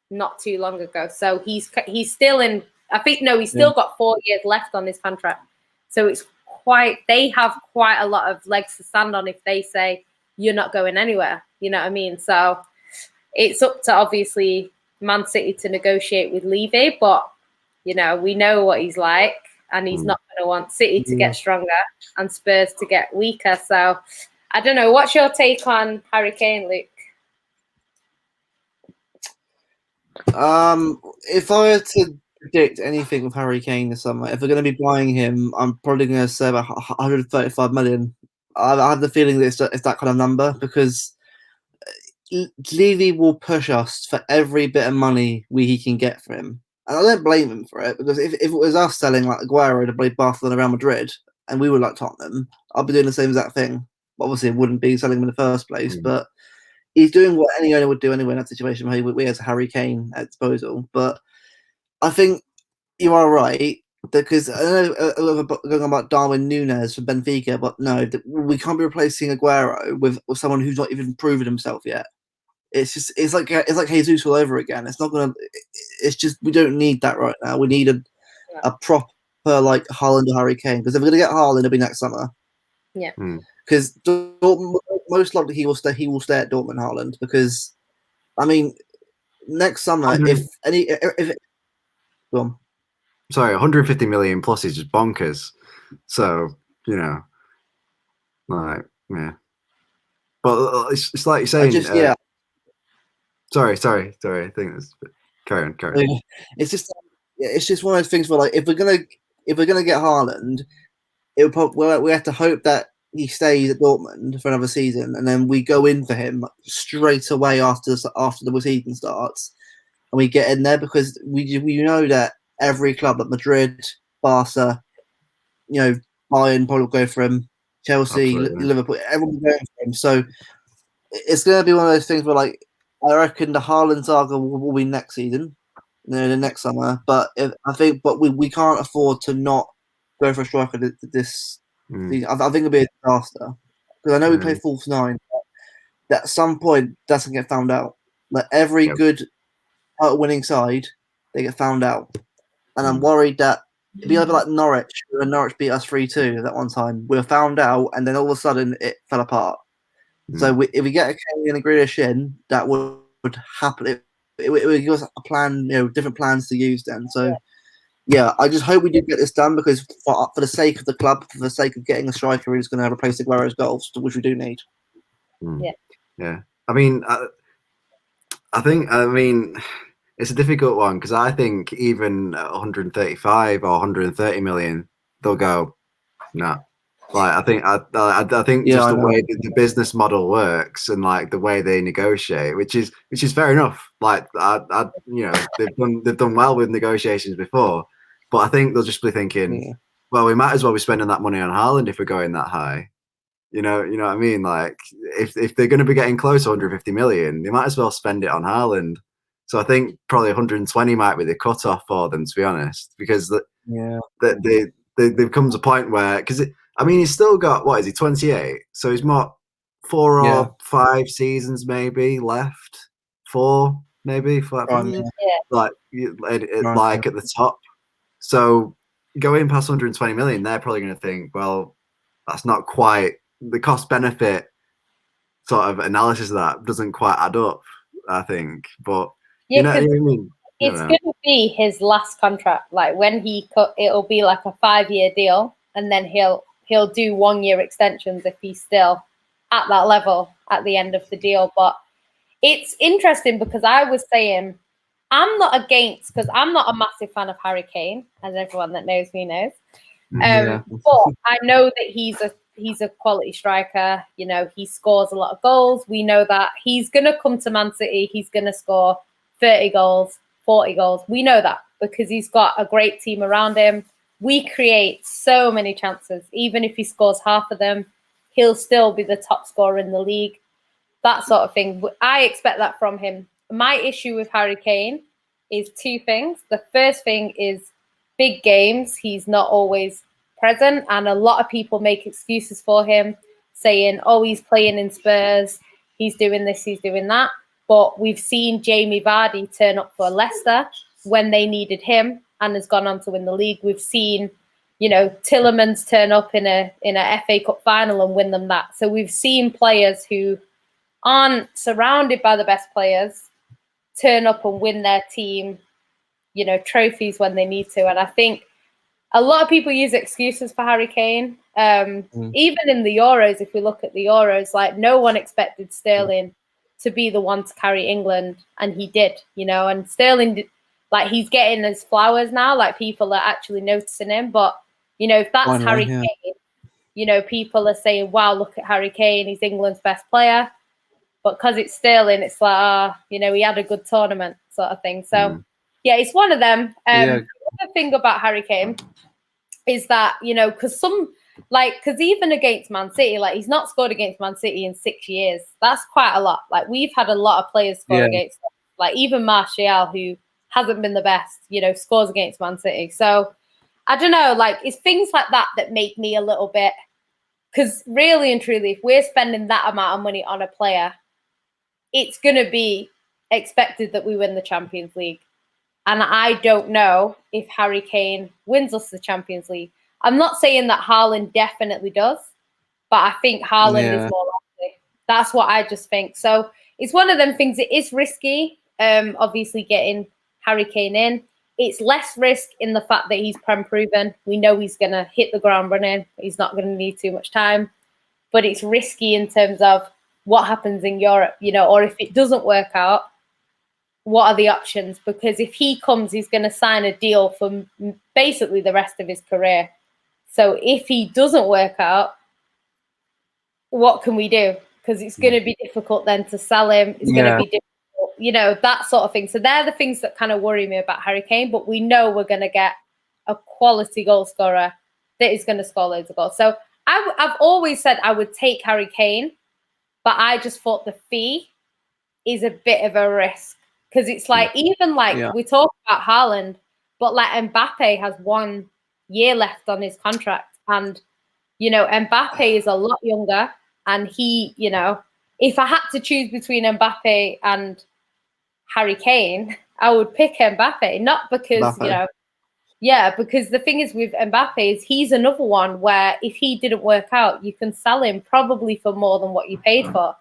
not too long ago. So he's still in, I think, no, he's still got 4 years left on his contract. So it's they have quite a lot of legs to stand on if they say you're not going anywhere. You know what I mean? So it's up to obviously Man City to negotiate with Levy, but we know what he's like, and he's not going to want City to get stronger and Spurs to get weaker. So I don't know. What's your take on Harry Kane, Luke? If I were to predict anything with Harry Kane this summer, if we're going to be buying him, I'm probably going to say about 135 million. I have the feeling that it's that kind of number, because Levy will push us for every bit of money he can get for him. And I don't blame him for it, because if it was us selling like Aguero to play Barcelona, Real Madrid, and we were like Tottenham, I'd be doing the same exact thing. Obviously, it wouldn't be selling him in the first place, but he's doing what any owner would do anyway in that situation where he has Harry Kane at disposal. But I think you are right, because I know going about Darwin Núñez from Benfica, but no, we can't be replacing Aguero with someone who's not even proven himself yet. It's like Jesus all over again. It's not gonna. It's just we don't need that right now. We need a proper like Haaland or Harry Kane, because if we're gonna get Haaland, it'll be next summer. Yeah. Because most likely he will stay. He will stay at Dortmund, Haaland, because I mean, next summer, go on. Sorry, 150 million plus is just bonkers. So like but it's like you're saying. Sorry. I think that's carry on. It's just one of those things where, like, if we're gonna get Haaland, we have to hope that he stays at Dortmund for another season, and then we go in for him straight away after the season starts, and we get in there, because we know that every club like Madrid, Barca, Bayern probably will go for him, Chelsea, Liverpool, everyone will go for him. So it's going to be one of those things where, like, I reckon the Haaland saga will be next season, the next summer. But we can't afford to not go for a striker this season. I think it'll be a disaster, because I know we play false nine, but at some point that's going to get found out. Like every good winning side, they get found out, and I'm worried that it'll be a bit like Norwich, when Norwich beat us 3-2 that one time. We were found out, and then all of a sudden it fell apart. So if we get a Kane and a Grealish in, that would happen. It would give us a plan, different plans to use then. So yeah, I just hope we do get this done, because for the sake of the club, for the sake of getting a striker who's going to replace Aguero's goals, which we do need. Yeah. I mean, I think it's a difficult one, because I think even 135 or 130 million, they'll go, no. Like I think Yeah, just I the know. way the business model works and like the way they negotiate, which is fair enough. Like you know, they've done well with negotiations before, but I think they'll just be thinking, Yeah. well, we might as well be spending that money on Haaland if we're going that high. You know what I mean? Like if they're going to be getting close to 150 million, they might as well spend it on Haaland. So I think probably 120 might be the cutoff for them, to be honest, because Yeah. there comes a point where, because I mean, he's still got, what is he, 28? So he's got 4 Yeah. or 5 seasons maybe left, 4 maybe for Prime, yeah. like Right, like at the top. So going past 120 million, they're probably going to think, well, that's not quite the cost benefit sort of analysis of that doesn't quite add up, I think. But you Yeah, know what I because mean? it's going to be his last contract. Like when he cut, it'll be like a 5-year deal, and then he'll do 1-year extensions if he's still at that level at the end of the deal. But it's interesting because I was saying I'm not against, because I'm not a massive fan of Harry Kane, as everyone that knows me knows. Yeah. But I know that he's a quality striker. You know, he scores a lot of goals. We know that he's going to come to Man City. He's going to score 30 goals, 40 goals. We know that because he's got a great team around him. We create so many chances. Even if he scores half of them, he'll still be the top scorer in the league. That sort of thing. I expect that from him. My issue with Harry Kane is 2 things. The first thing is big games. He's not always present, and a lot of people make excuses for him, saying, oh, he's playing in Spurs, he's doing this, he's doing that. But we've seen Jamie Vardy turn up for Leicester when they needed him and has gone on to win the league. We've seen, you know, Tillemans turn up in a FA Cup final and win them that. So we've seen players who aren't surrounded by the best players turn up and win their team, you know, trophies when they need to. And I think a lot of people use excuses for Harry Kane. Even in the Euros, if we look at the Euros, like no one expected Sterling to be the one to carry England, and he did, you know. And Sterling, like he's getting his flowers now, like people are actually noticing him. But you know, if that's Harry Kane, you know, people are saying, "Wow, look at Harry Kane, he's England's best player." But because it's Sterling, it's like, you know, he had a good tournament sort of thing. So, yeah, it's one of them. The other thing about Harry Kane is that, you know, because even against Man City, like he's not scored against Man City in 6 years. That's quite a lot. Like we've had a lot of players score against them. Like even Martial, who hasn't been the best, you know, scores against Man City. So I don't know, like it's things like that that make me a little bit, because really and truly, if we're spending that amount of money on a player, it's going to be expected that we win the Champions League. And I don't know if Harry Kane wins us the Champions League. I'm not saying that Haaland definitely does, but I think Haaland is more likely. That's what I just think. So it's one of them things. It is risky, obviously, getting Harry Kane in. It's less risk in the fact that he's Prem proven. We know he's going to hit the ground running. He's not going to need too much time. But it's risky in terms of what happens in Europe, you know, or if it doesn't work out, what are the options? Because if he comes, he's going to sign a deal for basically the rest of his career. So if he doesn't work out, what can we do? Because it's going to be difficult then to sell him. It's going to be difficult, you know, that sort of thing. So they're the things that kind of worry me about Harry Kane. But we know we're going to get a quality goal scorer that is going to score loads of goals. So I've always said I would take Harry Kane, but I just thought the fee is a bit of a risk. Because it's like, even like we talk about Haaland, but like Mbappe has 1 year left on his contract. And, you know, Mbappe is a lot younger. And he, you know, if I had to choose between Mbappe and Harry Kane, I would pick Mbappe. Not because, you know, because the thing is with Mbappe is he's another one where if he didn't work out, you can sell him probably for more than what you paid for.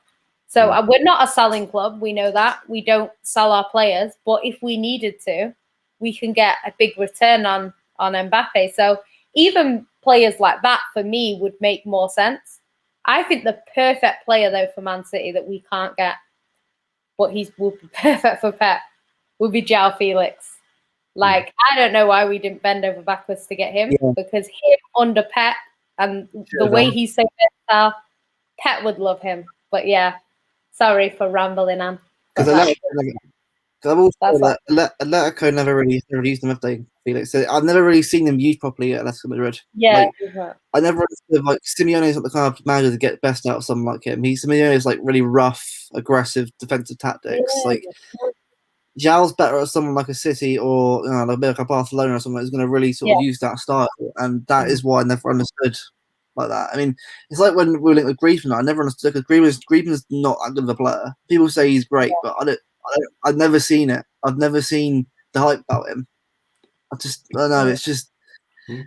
So we're not a selling club. We know that. We don't sell our players. But if we needed to, we can get a big return on Mbappe. So even players like that, for me, would make more sense. I think the perfect player, though, for Man City that we can't get, but would be perfect for Pep, would be João Felix. Like, I don't know why we didn't bend over backwards to get him, because him under Pep and the way he's so versatile, Pep would love him. But yeah, sorry for rambling on. Because I've also Atletico never really used them, have they, Felix? So I've never really seen them used properly at Atletico Madrid. Yeah, I never understood, like, Simeone's not the kind of manager to get best out of someone like him. Simeone's like really rough, aggressive defensive tactics. Yeah. Like, Jal's better at someone like a City or like a Barcelona or something who's going to really sort of use that style, and that is why I never understood like that. I mean, it's like when we were linked with Griezmann. I never understood because Griezmann's not that good of a player. People say he's great, but I've never seen it. I've never seen the hype about him. I don't know. It's just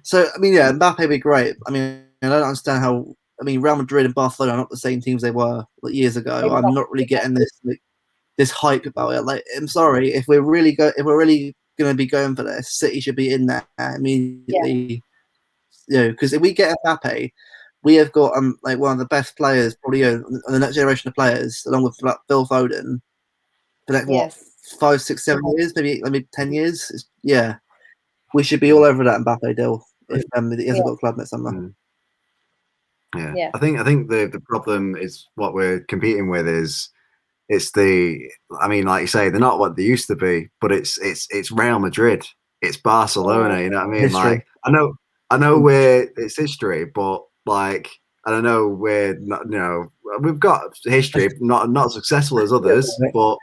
so. I mean, yeah, Mbappe would be great. I mean, I don't understand how. I mean, Real Madrid and Barcelona are not the same teams they were like years ago. Exactly. I'm not really getting this hype about it. Like, I'm sorry, if we're really going to be going for this, City should be in there immediately. Because if we get Mbappe, we have got like one of the best players, probably on the next generation of players, along with like, Phil Foden. For the next 5, 6, 7 years, maybe 10 years. We should be all over that Mbappe deal if he hasn't got a club next summer. Yeah. I think the problem is what we're competing with is I mean, like you say, they're not what they used to be, but it's Real Madrid, it's Barcelona, you know what I mean? History. Like I know it's history, but like I don't know we're not, we've got history, not successful as others, but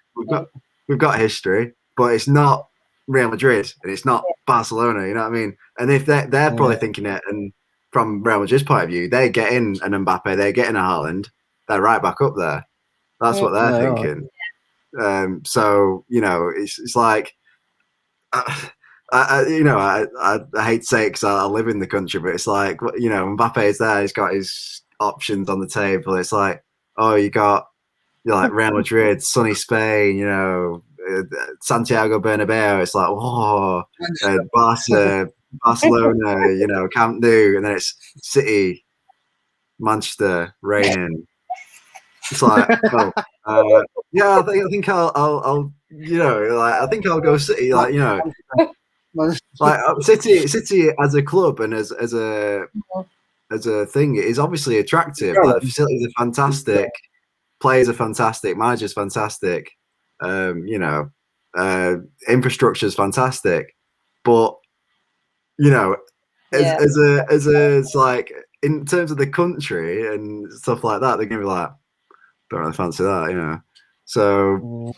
we've got history, but it's not Real Madrid and it's not Barcelona, you know what I mean? And if they're probably thinking it, and from Real Madrid's point of view, they're getting an Mbappe, they're getting a Haaland, they're right back up there. That's what they're thinking. So it's like I hate to say it because I live in the country, but it's like Mbappe is there. He's got his options on the table. It's like, oh, you're like Real Madrid, sunny Spain, Santiago Bernabeu. It's like, whoa, Barcelona, Camp Nou, and then it's City, Manchester, raining. It's like, yeah, I think I'll I think I'll go City, like City as a club and as a thing is obviously attractive. Like the facilities are fantastic, players are fantastic, managers fantastic, infrastructure is fantastic, but as it's like in terms of the country and stuff like that, they're gonna be like, don't really fancy that, So,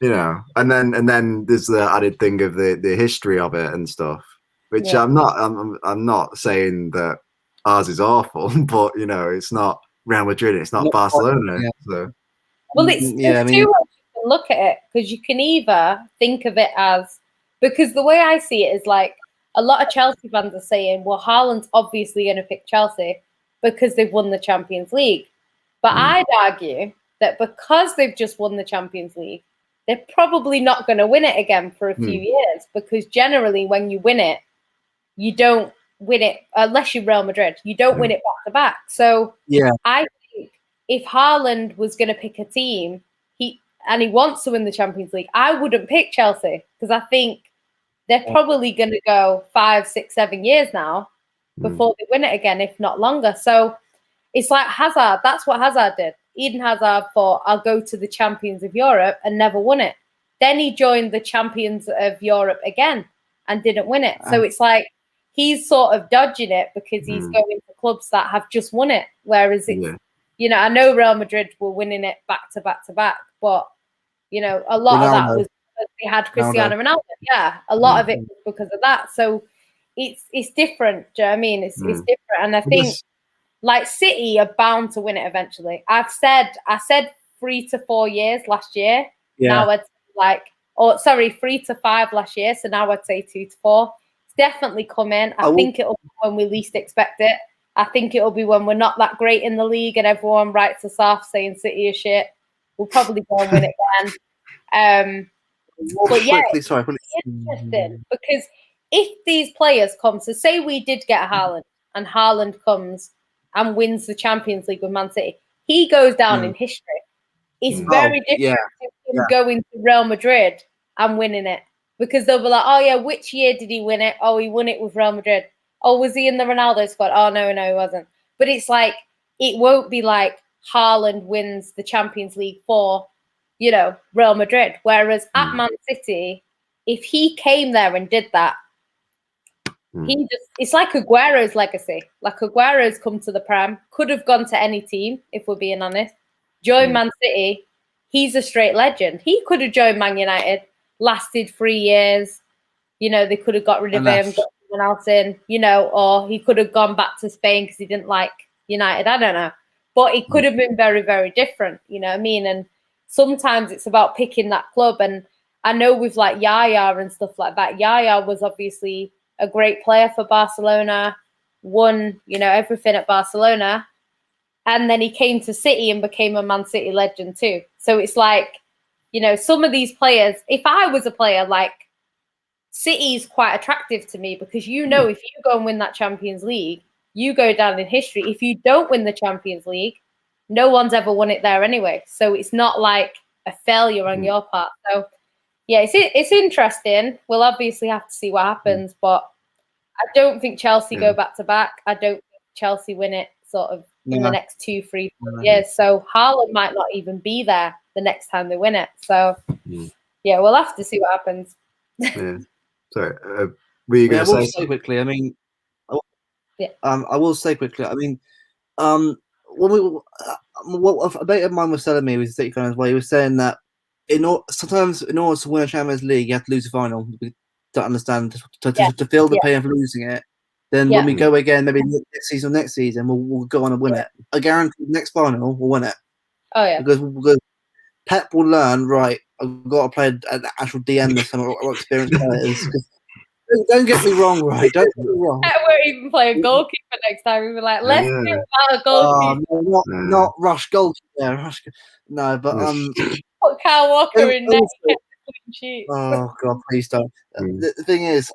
and then there's the added thing of the history of it and stuff, which I'm not saying that ours is awful, but it's not Real Madrid, it's not Barcelona. So. Well, it's two ways you can look at it, because you can either think of it as, because the way I see it is like a lot of Chelsea fans are saying, well, Haaland's obviously going to pick Chelsea because they've won the Champions League. But I'd argue that because they've just won the Champions League, they're probably not going to win it again for a few years, because generally when you win it, you don't win it, unless you're Real Madrid, you don't win it back to back. So I think if Haaland was going to pick a team, he wants to win the Champions League, I wouldn't pick Chelsea, because I think they're probably going to go 5, 6, 7 years now before they win it again, if not longer. So it's like Hazard. That's what Hazard did. Eden Hazard thought, I'll go to the Champions of Europe, and never won it. Then he joined the Champions of Europe again and didn't win it. So it's like he's sort of dodging it because he's going to clubs that have just won it. Whereas it's, I know Real Madrid were winning it back to back to back, but a lot of that was because they had Cristiano Ronaldo. Yeah, a lot of it was because of that. So it's different. Do you know what I mean? It's different, and I think. Like City are bound to win it eventually. I said 3 to 4 years last year. Now it's 3 to 5 last year. So now I'd say 2 to 4. It's definitely coming. I think it'll be when we least expect it. I think it'll be when we're not that great in the league and everyone writes us off saying City is shit. We'll probably go and win it again. But yeah, it's interesting because if these players come, so say we did get a Haaland and Haaland comes and wins the Champions League with Man City, he goes down in history. It's very different to him going to Real Madrid and winning it, because they'll be like, oh yeah, which year did he win it? Oh, he won it with Real Madrid. oh, was he in the Ronaldo squad? Oh, no, he wasn't. But it's like, it won't be like Haaland wins the Champions League for, you know, Real Madrid. Whereas at Man City, if he came there and did that, it's like Aguero's legacy. Like Aguero's come to the Prem, could have gone to any team, if we're being honest. Joined Man City, he's a straight legend. He could have joined Man United, lasted 3 years. You know, they could have got rid of him, got someone else in, you know, or he could have gone back to Spain because he didn't like United. I don't know. But it could have been very, very different, you know what I mean? And sometimes it's about picking that club. And I know with like Yaya and stuff like that, Yaya was obviously a great player for Barcelona, won, you know, everything at Barcelona. And then he came to City and became a Man City legend too. So it's like, you know, some of these players, if I was a player, like City's quite attractive to me because, you know, if you go and win that Champions League, you go down in history. If you don't win the Champions League, no one's ever won it there anyway. So it's not like a failure on your part. So yeah, it's interesting. We'll obviously have to see what happens, but I don't think Chelsea go back to back. I don't think Chelsea win it sort of in the next 2, 3, 4 years. So Haaland might not even be there the next time they win it. So yeah, we'll have to see what happens. Yeah. Sorry, were you going to say quickly? I mean, yeah. I will say quickly. I mean, what a mate of mine was telling me was City fan as well. He was saying that sometimes in order to win a Champions League, you have to lose a final. We don't understand to feel the pain of losing it. Then when we go again, maybe next season, we'll go on and win it. I guarantee next final we'll win it. Oh yeah, because Pep will learn. Right, I've got to play an actual DM this time, or experienced players. Don't get me wrong, right? Don't get me wrong. We're even playing goalkeeper next time. We were like, let's do without a goalkeeper. No, not rush goalkeeper. No, but put Kyle Walker in net. Oh God, please don't. The thing is,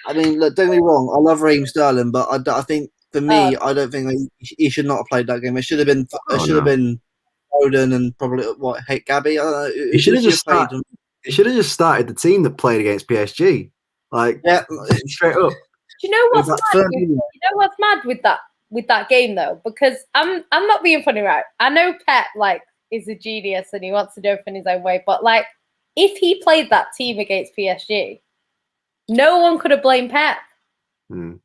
I mean, look, don't get me wrong. I love Raheem Sterling, but I think for me, I don't think he should not have played that game. It should have been. Have been Foden and probably Gabby. I don't know. He should have just started. He should have just started the team that played against PSG. Like, straight up. Do you know what's mad? You know what's mad with that game though? Because I'm not being funny, right? I know Pep like is a genius and he wants to do everything his own way, but like if he played that team against PSG, no one could have blamed Pep.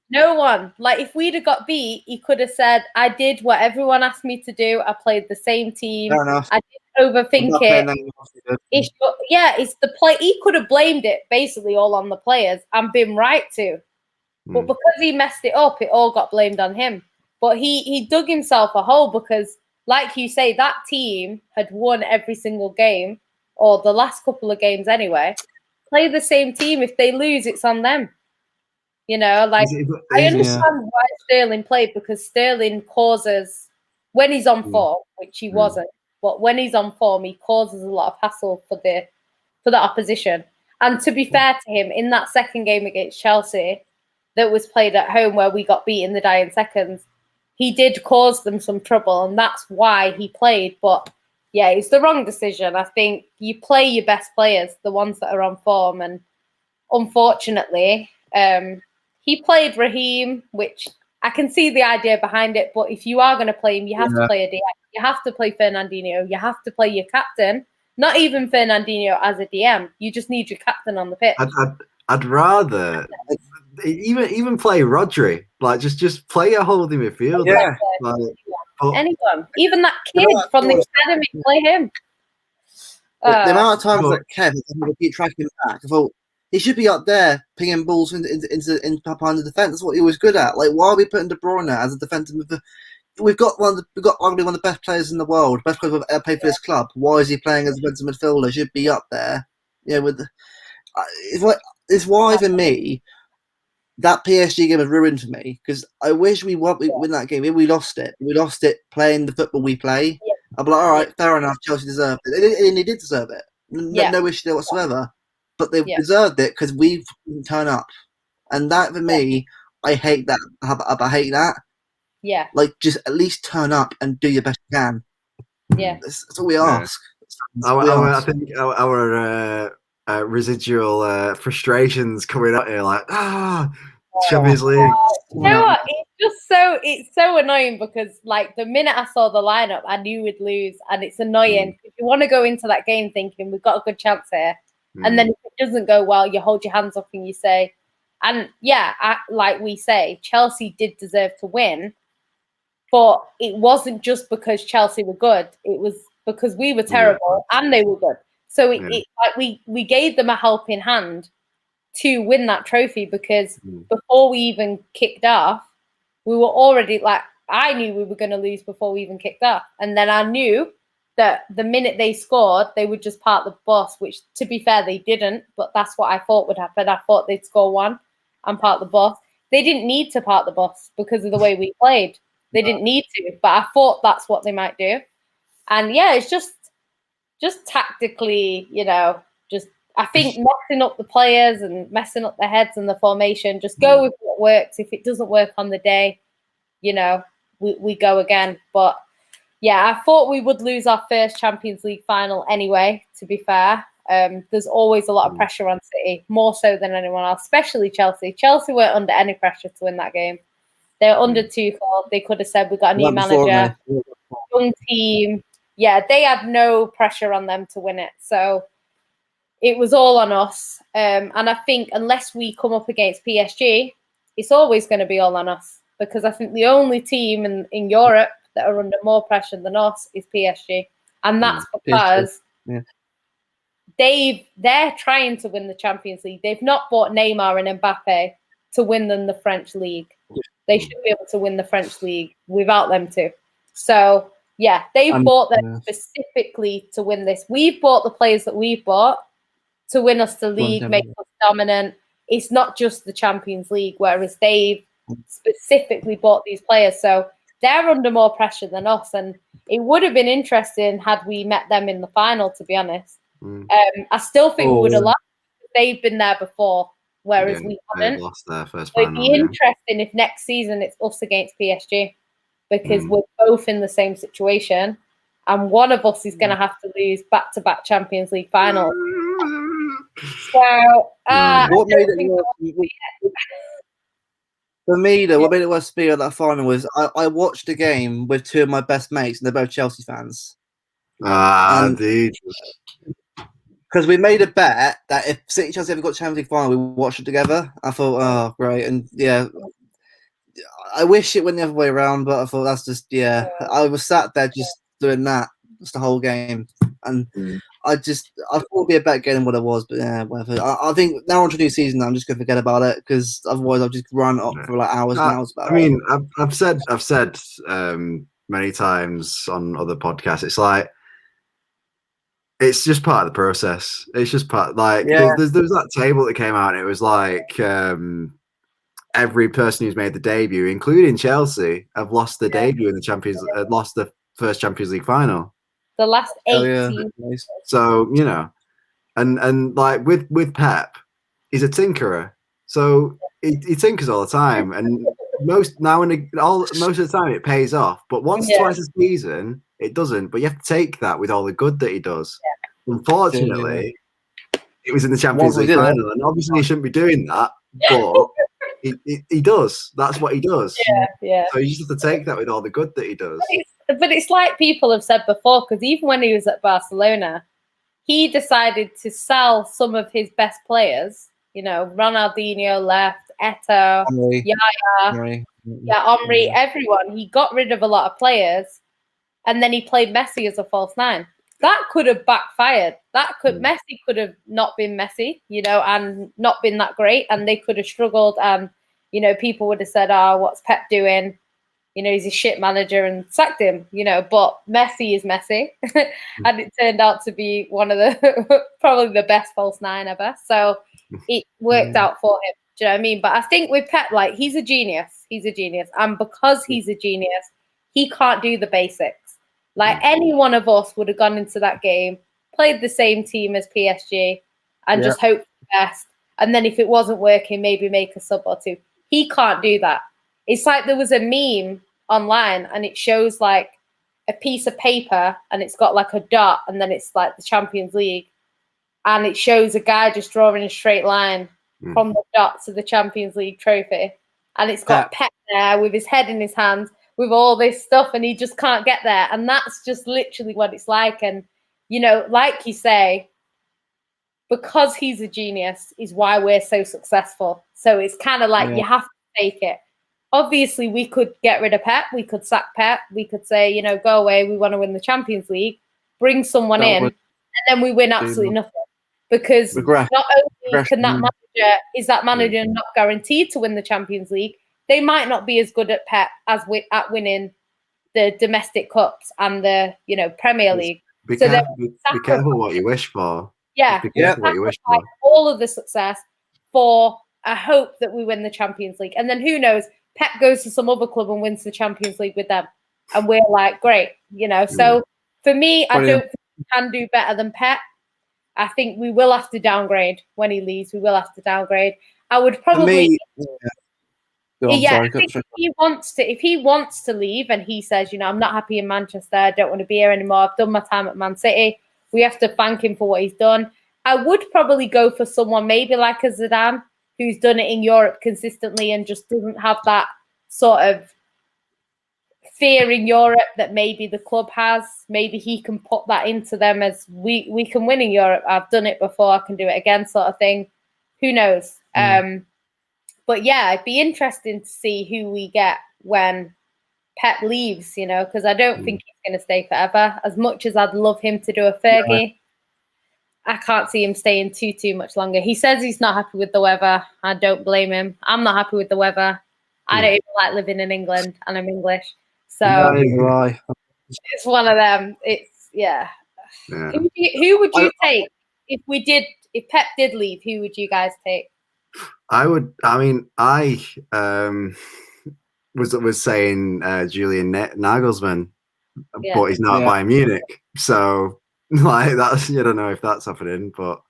No one. Like if we'd have got beat, he could have said, "I did what everyone asked me to do. I played the same team. I didn't overthink it." It's the play. He could have blamed it basically all on the players and been right to, but because he messed it up, it all got blamed on him. But he dug himself a hole because, like you say, that team had won every single game or the last couple of games anyway. Play the same team. If they lose, it's on them. You know, like I understand why Sterling played because Sterling causes when he's on form, which he wasn't, but when he's on form, he causes a lot of hassle for the opposition. And to be fair to him, in that second game against Chelsea that was played at home where we got beat in the dying seconds, he did cause them some trouble, and that's why he played. But yeah, it's the wrong decision. I think you play your best players, the ones that are on form, and unfortunately, he played Raheem, which I can see the idea behind it. But if you are going to play him, you have to play a DM. You have to play Fernandinho. You have to play your captain. Not even Fernandinho as a DM. You just need your captain on the pitch. I'd rather even play Rodri. Like just play a holding midfielder. Yeah. Anyone, even that kid from the academy, play him. The amount of times that Kev will keep tracking back, I thought he should be up there pinging balls into behind the defense. That's what he was good at. Like, why are we putting De Bruyne as a defensive midfielder? We've got arguably one of the best players in the world, best player who've ever played for this club. Why is he playing as a defensive midfielder? He should be up there. Yeah, it's why for me that PSG game has ruined for me because I wish we win that game. We lost it. We lost it playing the football we play. Yeah. I'd be like, all right, fair enough. Chelsea deserved it, and they did deserve it. No issue there whatsoever. But they deserved it because we didn't turn up, and that for me, I hate that. I hate that. Yeah. Like, just at least turn up and do your best you can. Yeah. That's all we ask. I think our residual frustrations coming out here, like, Champions League. You know what? It's so annoying because like the minute I saw the lineup, I knew we'd lose, and it's annoying. If you want to go into that game thinking we've got a good chance here, and then if it doesn't go well, you hold your hands up and you say, and yeah, like we say, Chelsea did deserve to win, but it wasn't just because Chelsea were good. It was because we were terrible and they were good. So it like we gave them a helping hand to win that trophy because before we even kicked off, we were already like, I knew we were going to lose before we even kicked off. And then I knew that the minute they scored, they would just park the bus, which to be fair, they didn't, but that's what I thought would happen. I thought they'd score one and park the bus. They didn't need to park the bus because of the way we played. They didn't need to, but I thought that's what they might do. And yeah, it's just tactically, just I think messing up the players and messing up their heads and the formation. Just go with what works. If it doesn't work on the day, we go again. But yeah, I thought we would lose our first Champions League final anyway, to be fair. There's always a lot of pressure on City, more so than anyone else, especially Chelsea. Chelsea weren't under any pressure to win that game. They're under Tuchel. They could have said, we got a new manager, young team. Yeah, they had no pressure on them to win it. So it was all on us. And I think unless we come up against PSG, it's always going to be all on us. Because I think the only team in Europe that are under more pressure than us is PSG. And that's because they're trying to win the Champions League. They've not bought Neymar and Mbappe to win them the French league. They should be able to win the French league without them too. So, yeah, they've bought them specifically to win this. We've bought the players that we've bought to win us the league, make us dominant. It's not just the Champions League, whereas they've specifically bought these players. So they're under more pressure than us. And it would have been interesting had we met them in the final, to be honest. I still think we would have lost. They've been there before, whereas we haven't. Lost their first It'd be interesting if next season it's us against PSG, because we're both in the same situation, and one of us is going to have to lose back-to-back Champions League finals. So, what made it worse? For me, though, what made it worse for me at that final was I watched the game with two of my best mates, and they're both Chelsea fans. Dude. Because we made a bet that if City Chelsea ever got Champions League final, we would watch it together. I thought, oh, great. And yeah, I wish it went the other way around, but I thought that's just, I was sat there just doing that just the whole game. And I thought it'd be a better game than what it was, but yeah, whatever. I think now on to a new season, I'm just going to forget about it, because otherwise I'll just run up for like hours and hours about it. I mean, I've said many times on other podcasts, it's like, it's just part of the process. It's just part, like, there was that table that came out, and it was like every person who's made the debut, including Chelsea, have lost the debut in the Champions, lost the first Champions League final. The last 8 teams. So and like with Pep, he's a tinkerer. So he tinkers all the time, and most of the time it pays off. But once or twice a season, it doesn't. But you have to take that with all the good that he does. Unfortunately, it was in the Champions League final, and obviously he shouldn't be doing that, but he does. That's what he does. Yeah. So you just have to take that with all the good that he does. But it's like people have said before, because even when he was at Barcelona, he decided to sell some of his best players. Ronaldinho left, Eto'o, Yaya, Omri, everyone. He got rid of a lot of players, and then he played Messi as a false nine. That could have backfired. Messi could have not been Messi, and not been that great, and they could have struggled. And people would have said, "Oh, what's Pep doing? He's a shit manager," and sacked him. But Messi is Messi, and it turned out to be one of the probably the best false nine ever. So it worked out for him. Do you know what I mean? But I think with Pep, like, he's a genius. He's a genius, and because he's a genius, he can't do the basics. Like, any one of us would have gone into that game, played the same team as PSG, and just hoped for the best. And then if it wasn't working, maybe make a sub or two. He can't do that. It's like there was a meme online, and it shows like a piece of paper, and it's got like a dot, and then it's like the Champions League, and it shows a guy just drawing a straight line, from the start to the Champions League trophy, and it's got Pep there with his head in his hands with all this stuff, and he just can't get there. And that's just literally what it's like. And like you say, because he's a genius is why we're so successful. So it's kind of like you have to take it. Obviously, we could get rid of Pep. We could sack Pep. We could say, go away. We want to win the Champions League. Bring someone in, and then we win absolutely nothing. Because not only can is that manager not guaranteed to win the Champions League, they might not be as good at Pep as at winning the domestic cups and the Premier League. Be careful what you wish for. Yeah, be careful what you wish for. All of the success for a hope that we win the Champions League, and then who knows? Pep goes to some other club and wins the Champions League with them, and we're like, great, So for me, I don't think we can do better than Pep. I think we will have to downgrade when he leaves. We will have to downgrade. I would probably, if he wants to leave and he says, I'm not happy in Manchester, I don't want to be here anymore. I've done my time at Man City. We have to thank him for what he's done. I would probably go for someone maybe like a Zidane, who's done it in Europe consistently and just doesn't have that sort of fear in Europe that maybe the club has. Maybe he can put that into them as we can win in Europe. I've done it before. I can do it again, sort of thing. Who knows? But yeah, it'd be interesting to see who we get when Pep leaves, because I don't think he's going to stay forever. As much as I'd love him to do a Fergie, I can't see him staying too much longer. He says he's not happy with the weather. I don't blame him. I'm not happy with the weather. I don't even like living in England, and I'm English. So it's one of them. It's Who would you take if Pep did leave? Who would you guys take? I was saying Julian Nagelsmann, but he's not at Bayern Munich, so like that's I don't know if that's happening, but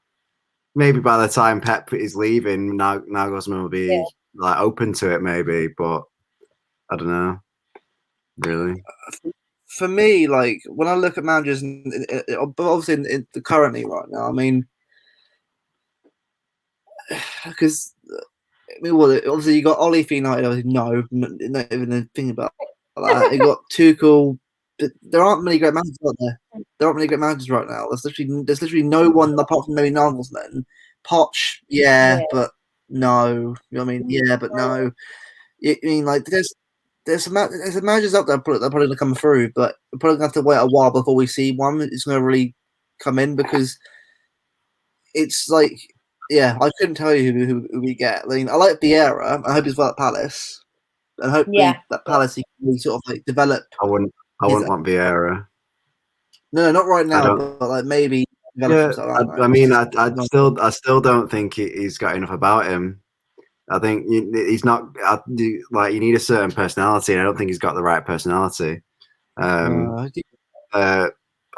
maybe by the time Pep is leaving, Nagelsmann will be like open to it, maybe, but I don't know, really. For me, like when I look at managers, obviously currently right now, I mean, because obviously you got Ollie for United. Not even thinking about that. You got Tuchel. There aren't many great managers out there. There aren't many great managers right now. There's literally no one apart from maybe Nagelsmann. Poch, but no. You know what I mean? Yeah, but no. I mean, like there's some managers out there that are probably gonna come through, but we're probably gonna have to wait a while before we see one. It's gonna really come in because it's like. Yeah, I couldn't tell you who we get. I mean, I like Vieira. I hope he's well at Palace, and hopefully that Palace he can really sort of like develop. I wouldn't want Vieira. No, not right now, but like maybe. I mean, I still don't think he's got enough about him. I think he's not like you need a certain personality, and I don't think he's got the right personality. I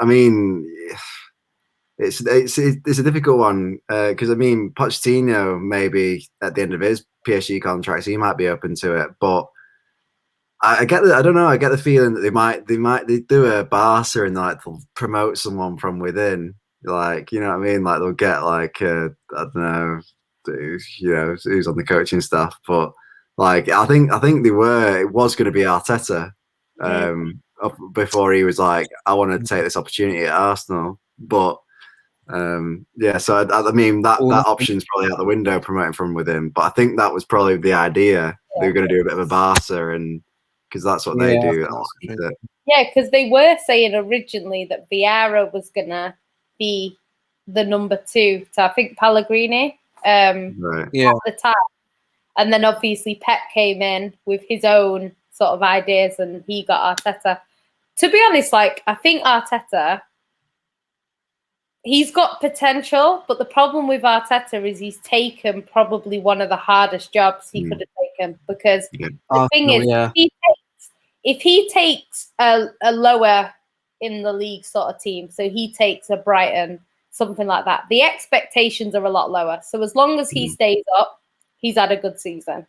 mean. It's a difficult one because I mean Pochettino maybe at the end of his PSG contract he might be open to it, but I get I don't know. I get the feeling that they do a Barca and like they'll promote someone from within, like you know what I mean. Like they'll get like I don't know, who's on the coaching staff, but like I think it was going to be Arteta before he was like I want to take this opportunity at Arsenal, but. So I mean that option's probably out the window promoting from within, but I think that was probably the idea. They were going to do a bit of a Barca, and because that's what they do. Yeah, because they were saying originally that Vieira was going to be the number 2 to I think Pellegrini at the time, and then obviously Pep came in with his own sort of ideas, and he got Arteta. To be honest, like I think Arteta. He's got potential, but the problem with Arteta is he's taken probably one of the hardest jobs he could have taken because the thing is, if he takes a lower in the league sort of team, so he takes a Brighton, something like that, the expectations are a lot lower. So as long as he stays up, he's had a good season.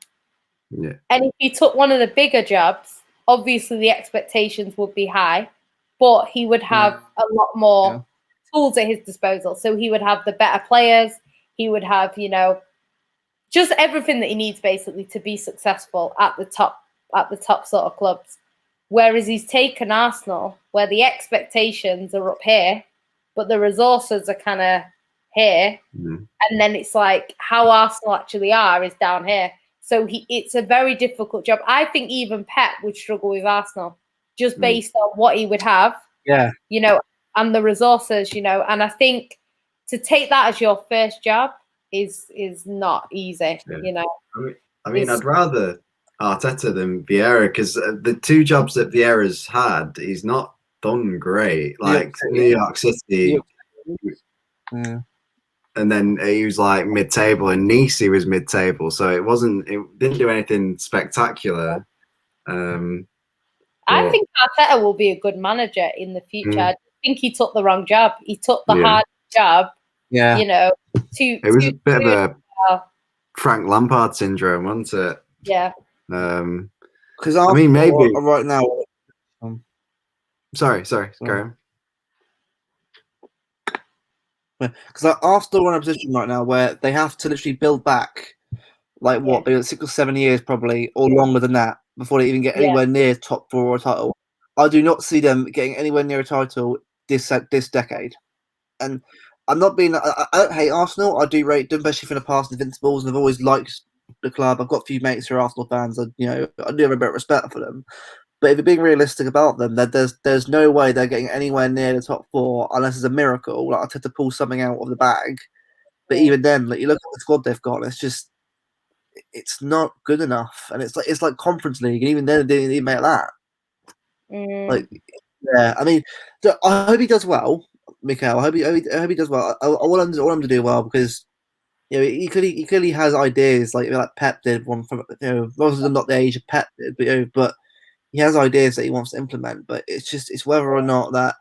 Yeah. And if he took one of the bigger jobs, obviously the expectations would be high, but he would have a lot more tools at his disposal. So he would have the better players. He would have, just everything that he needs basically to be successful at the top sort of clubs. Whereas he's taken Arsenal, where the expectations are up here, but the resources are kind of here, and then it's like how Arsenal actually are is down here. So it's a very difficult job. I think even Pep would struggle with Arsenal just based on what he would have, you know, and the resources, you know. And I think to take that as your first job is not easy, you know. I mean, I'd rather Arteta than Vieira, because the two jobs that Vieira's had, he's not done great. Like New York City, and then he was like mid-table, and Nice he was mid-table, so it didn't do anything spectacular. I think Arteta will be a good manager in the future. I think he took the wrong job. He took the hard job. You know, it was a bit of a Frank Lampard syndrome, wasn't it? Yeah. Because I mean, maybe right now. Sorry, carry on. Because Arsenal are in a position right now where they have to literally build back, like what, 6 or 7 years probably, or longer than that, before they even get anywhere near top 4 or a title. I do not see them getting anywhere near a title this decade. And I'm not being. I don't hate Arsenal. I do rate them, especially from the past Invincibles, and I've always liked the club. I've got a few mates who are Arsenal fans. I do have a bit of respect for them. But if you're being realistic about them, there's no way they're getting anywhere near the top 4 unless it's a miracle. Like I had to pull something out of the bag. But even then, like you look at the squad they've got, it's not good enough. And it's like Conference League, and even then they didn't even make that. Like, yeah, I mean, I hope he does well, Mikael. I hope he does well. I want him to do well because he clearly has ideas like Pep did. One from obviously not the age of Pep did, but he has ideas that he wants to implement. But it's whether or not that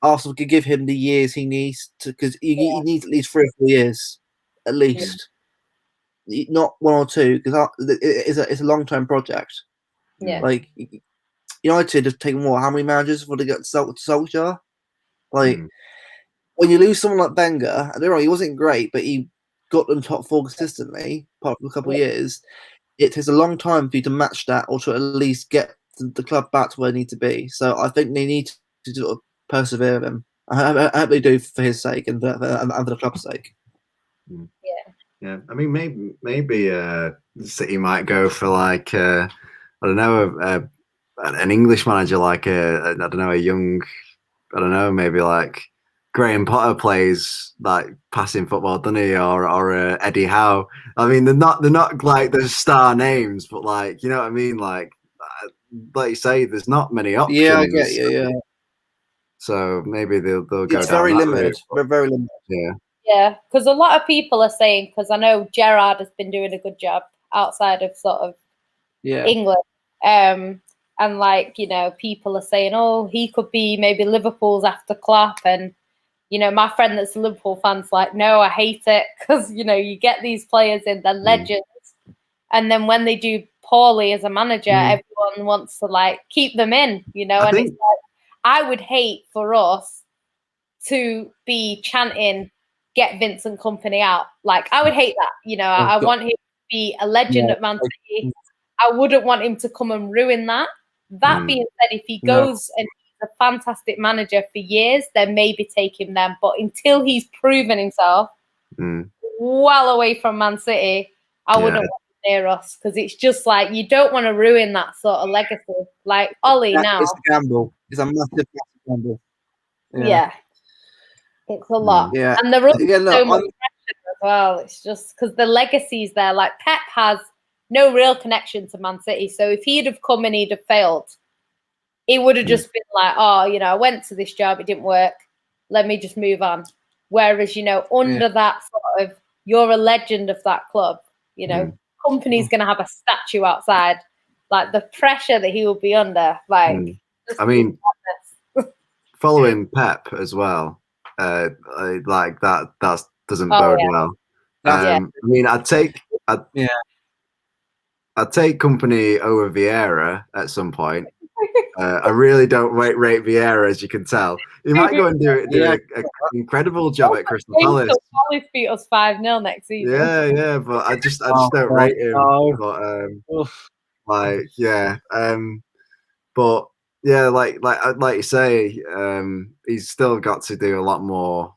Arsenal could give him the years he needs to, because he needs at least 3 or 4 years, at least, not 1 or 2, because it's a long term project. Yeah, like United have taken how many managers before they get to Solskjaer? Like when you lose someone like Wenger, and he wasn't great, but he got them top 4 consistently, apart from a couple of years. It takes a long time for you to match that, or to at least get the club back to where they need to be. So I think they need to sort of persevere with him. I hope they do for his sake and for the club's sake. Yeah. I mean, maybe City might go for like I don't know, an English manager, like I don't know, a young, I don't know, maybe like Graham Potter plays like passing football, doesn't he? Or Eddie Howe. I mean, they're not like the star names, but like, you know what I mean? Like you say, there's not many options. Yeah, I get you. Yeah. So maybe they'll go. It's very limited. We're very limited. Yeah. Yeah, because a lot of people are saying, because I know Gerrard has been doing a good job outside of sort of England. And like, people are saying, oh, he could be maybe Liverpool's after Klopp. And, my friend that's a Liverpool fan's like, no, I hate it. Because, you get these players in, they're legends. And then when they do poorly as a manager, everyone wants to like keep them in, and it's like, I would hate for us to be chanting, get Vincent Kompany out. Like, I would hate that. I want him to be a legend at Man City. I wouldn't want him to come and ruin that. That being said, if he goes and he's a fantastic manager for years, then maybe take him then. But until he's proven himself well away from Man City, I wouldn't want him near us, because it's just like, you don't want to ruin that sort of legacy. Like Ollie now. It's a gamble. It's a massive gamble. Yeah. It's a lot. Yeah. And there is so much pressure as well. It's just because the legacy's there. Like, Pep has no real connection to Man City. So if he'd have come and he'd have failed, it would have just been like, oh, I went to this job, it didn't work, let me just move on. Whereas, under that sort of, you're a legend of that club, Company's going to have a statue outside. Like, the pressure that he will be under, like, I mean, following Pep as well, like that doesn't bode well. I mean, I'd take Kompany over Vieira at some point, I really don't rate Vieira, as you can tell. He might go and do an incredible job at Crystal Palace. Palace beat us 5-0 next season. Yeah, but I just don't rate him. No. But like, yeah, but yeah, like you say, he's still got to do a lot more,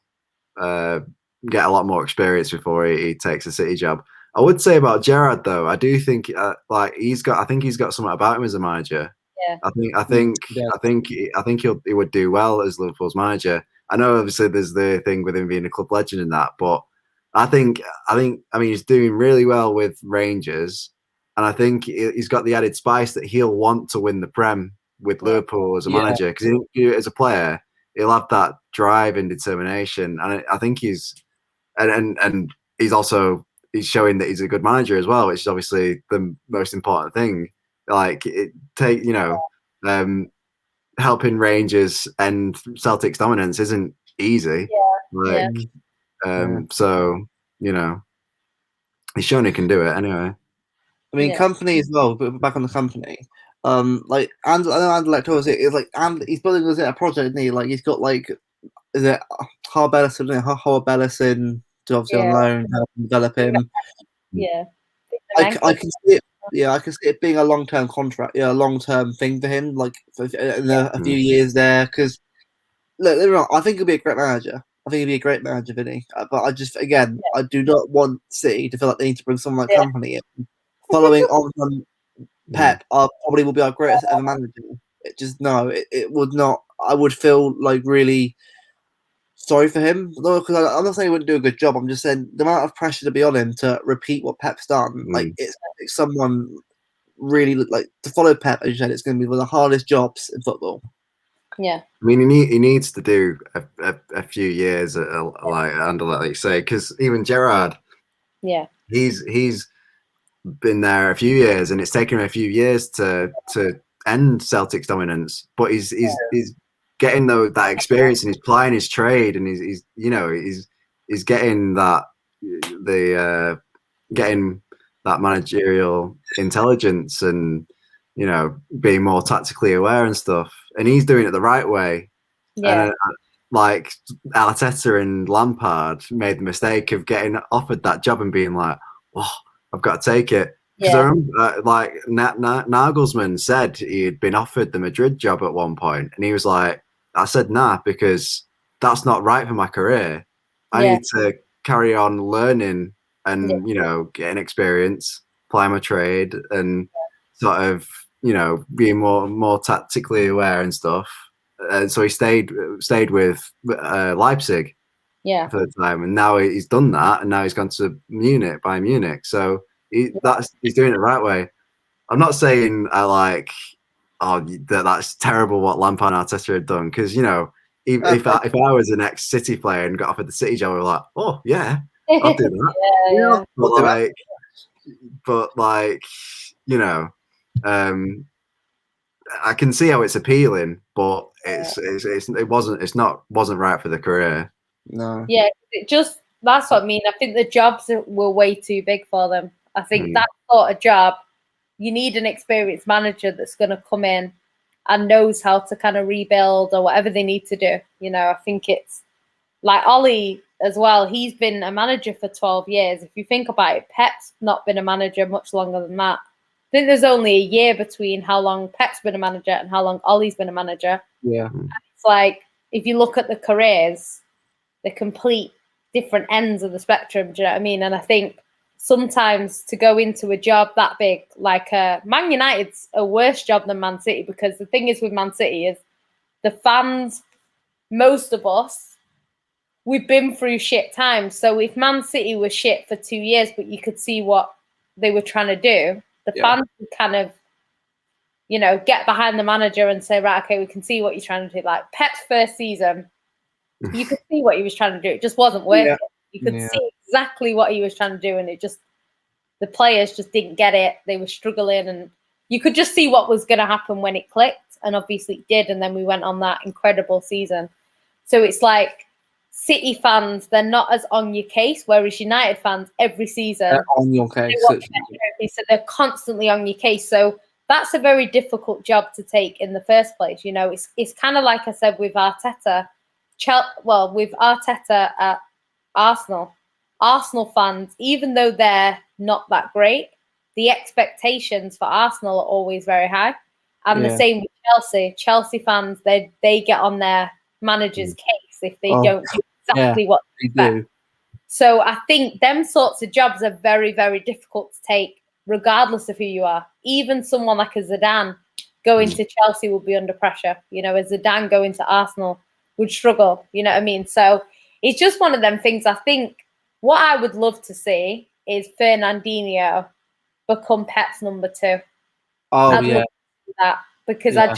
get a lot more experience before he takes a City job. I would say about Gerrard though, I do think like I think he's got something about him as a manager. Yeah. I think he would do well as Liverpool's manager. I know obviously there's the thing with him being a club legend and that, but I mean he's doing really well with Rangers, and I think he's got the added spice that he'll want to win the Prem with Liverpool as a manager, because as a player he'll have that drive and determination, and I think he's and he's also showing that he's a good manager as well, which is obviously the most important thing. Like helping Rangers and Celtic's dominance isn't easy. So he's shown he can do it anyway. I mean, company as well. But back on the company, like I know Anderlecht is like, and he's building a project, isn't he? Like he's got like, is it Harbellison to obviously on loan, help develop him. Yeah, I can see it. Yeah, I can see it being a long-term contract, a long-term thing for him, like in a few years there. Because look, I think he'll be a great manager. I think he'll be a great manager, Vinny. But I just, again, I do not want City to feel like they need to bring someone like company in. Following on from Pep, probably will be our greatest ever manager. It would not. I would feel like really sorry for him. No, because I'm not saying he wouldn't do a good job. I'm just saying the amount of pressure to be on him to repeat what Pep's done. Like it's someone really like to follow Pep. As you said, it's going to be one of the hardest jobs in football. Yeah, I mean, he needs to do a few years like Anderlecht, like you say, because even Gerrard, he's been there a few years, and it's taken him a few years to end Celtic's dominance. But he's getting that experience, and he's plying his trade, and he's getting getting that managerial intelligence, and being more tactically aware and stuff. And he's doing it the right way. And like Arteta and Lampard made the mistake of getting offered that job and being like, "Oh, I've got to take it." Because I remember, like Nagelsmann said he had been offered the Madrid job at one point, and he was like, "I said nah, because that's not right for my career. I need to carry on learning and getting experience, apply my trade, and sort of being more tactically aware and stuff." And so he stayed with Leipzig for the time, and now he's done that, and now he's gone to Bayern Munich. So he's doing it the right way. I'm not saying that's terrible what Lampard and Arteta had done, because if I was an ex-City player and got offered the City job, I was like, oh yeah, I'll do that. But I can see how it's appealing, but it wasn't right for the career. No. Yeah, that's what I mean. I think the jobs were way too big for them. I think that sort of job, you need an experienced manager that's going to come in and knows how to kind of rebuild or whatever they need to do. I think it's like Ollie as well. He's been a manager for 12 years. If you think about it, Pep's not been a manager much longer than that. I think there's only a year between how long Pep's been a manager and how long Ollie's been a manager. Yeah. It's like, if you look at the careers, the complete different ends of the spectrum. Do you know what I mean? And I think sometimes to go into a job that big, like Man United's a worse job than Man City, because the thing is with Man City is the fans, most of us, we've been through shit times. So if Man City was shit for 2 years, but you could see what they were trying to do, the fans would kind of, get behind the manager and say, right, okay, we can see what you're trying to do. Like Pep's first season, you could see what he was trying to do. It just wasn't working. You could see exactly what he was trying to do, and the players just didn't get it. They were struggling, and you could just see what was going to happen when it clicked, and obviously it did, and then we went on that incredible season. So it's like City fans, they're not as on your case, whereas United fans, every season, they're on your case. So they're constantly on your case. So that's a very difficult job to take in the first place. You know, it's kind of like I said with Arteta. With Arteta at Arsenal fans, even though they're not that great, the expectations for Arsenal are always very high. And the same with Chelsea. Chelsea fans, they get on their manager's case if they don't do exactly what they expect. So I think them sorts of jobs are very, very difficult to take, regardless of who you are. Even someone like a Zidane going to Chelsea would be under pressure. You know, a Zidane going to Arsenal would struggle. You know what I mean? So it's just one of them things. I think what I would love to see is Fernandinho become Pep's number 2. Oh, I'd love to see that, because I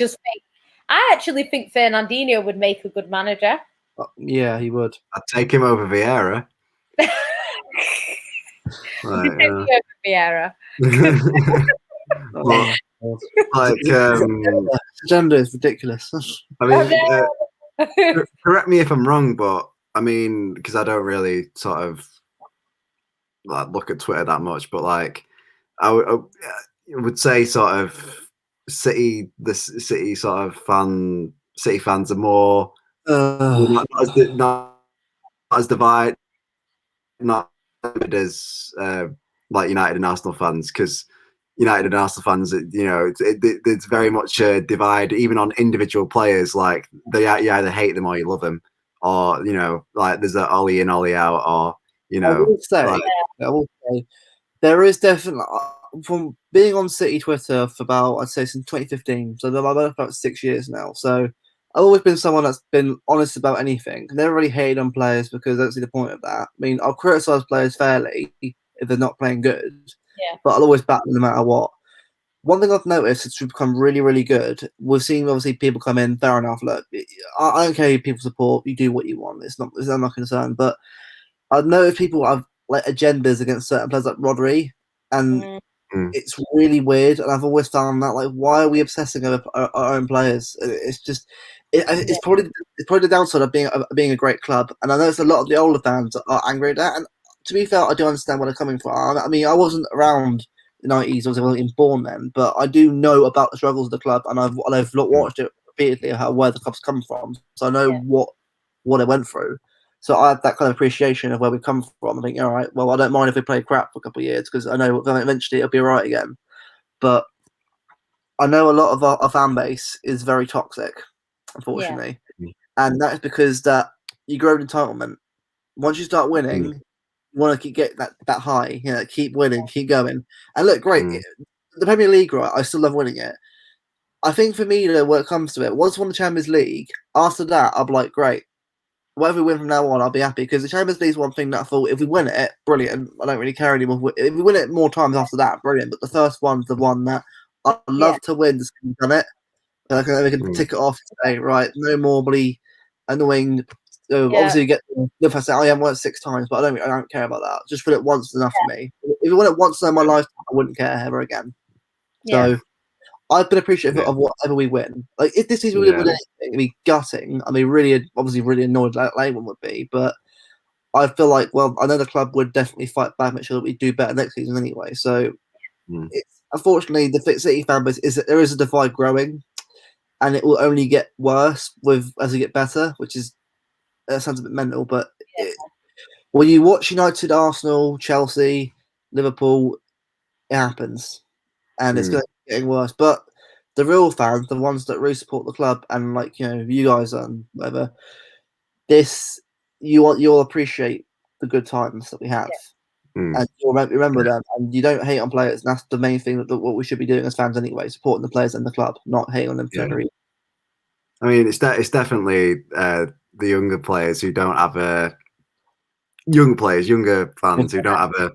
actually think Fernandinho would make a good manager. Yeah, he would. I'd take him over Vieira. Vieira. But, like, agenda is ridiculous. I mean, correct me if I'm wrong, but I mean, because I don't really sort of like look at Twitter that much, but like, I would say sort of City sort of City fans are more not as divided, not as like United and Arsenal fans, because United and Arsenal fans, you know, it's very much a divide, even on individual players. Like you either hate them or you love them, or you know, like there's a Ollie in, Ollie out, or you know. I will say there is definitely, from being on City Twitter for about, I'd say, since 2015, so I'm about 6 years now. So I've always been someone that's been honest about anything. Never really hated on players because I don't see the point of that. I mean, I'll criticise players fairly if they're not playing good, but I'll always back them no matter what. One thing I've noticed since we've become really, really good, we've seen obviously people come in. Fair enough. Look, I don't care who people support. You do what you want. It's not my concern. But I've noticed people have like agendas against certain players like Rodri, and it's really weird. And I've always found that, like, why are we obsessing over our own players? It's just it's probably the downside of being a great club. And I know it's a lot of the older fans are angry at that. And to be fair, I do understand where they're coming from. I mean, I wasn't around the 90s, I wasn't even born then, but I do know about the struggles of the club, and I've watched it repeatedly where the club's come from, so I know what it went through. So I have that kind of appreciation of where we've come from. I think, all right, well, I don't mind if we play crap for a couple of years, because I know eventually it'll be all right again. But I know a lot of our fan base is very toxic, unfortunately, and that is because that you grow entitlement. Once you start winning, you want to get that high, you know, keep winning, keep going. And look, great, the Premier League, right? I still love winning it. I think for me, though, when it comes to it, once I won the Champions League, after that, I'll be like, great. Whatever we win from now on, I'll be happy, because the Champions League is one thing that I thought, if we win it, brilliant. I don't really care anymore. If we win it more times after that, brilliant. But the first one's the one that I'd love to win. Just done it. And we can tick it off today, right? No more bloody annoying. Obviously, you get if I say I haven't won it 6 times, but I don't care about that. Just win it once is enough for me. If I win it once in my lifetime, I wouldn't care ever again. So I've been appreciative of whatever we win. Like, if this season we didn't win anything, it'd be gutting. I mean, obviously really annoyed like Lehman would be, but I feel like, well, I know the club would definitely fight back, make sure that we do better next season anyway. So it's, unfortunately, the City fan base is that there is a divide growing, and it will only get worse as we get better, which is sounds a bit mental, but when you watch United, Arsenal, Chelsea, Liverpool, it happens, and it's getting worse. But the real fans, the ones that really support the club, and like, you know, you guys and whatever, you'll appreciate the good times that we have, and you'll remember them, and you don't hate on players. And that's the main thing that what we should be doing as fans anyway, supporting the players and the club, not hating on them for no reason. I mean, it's definitely the younger players who don't have younger fans who don't have a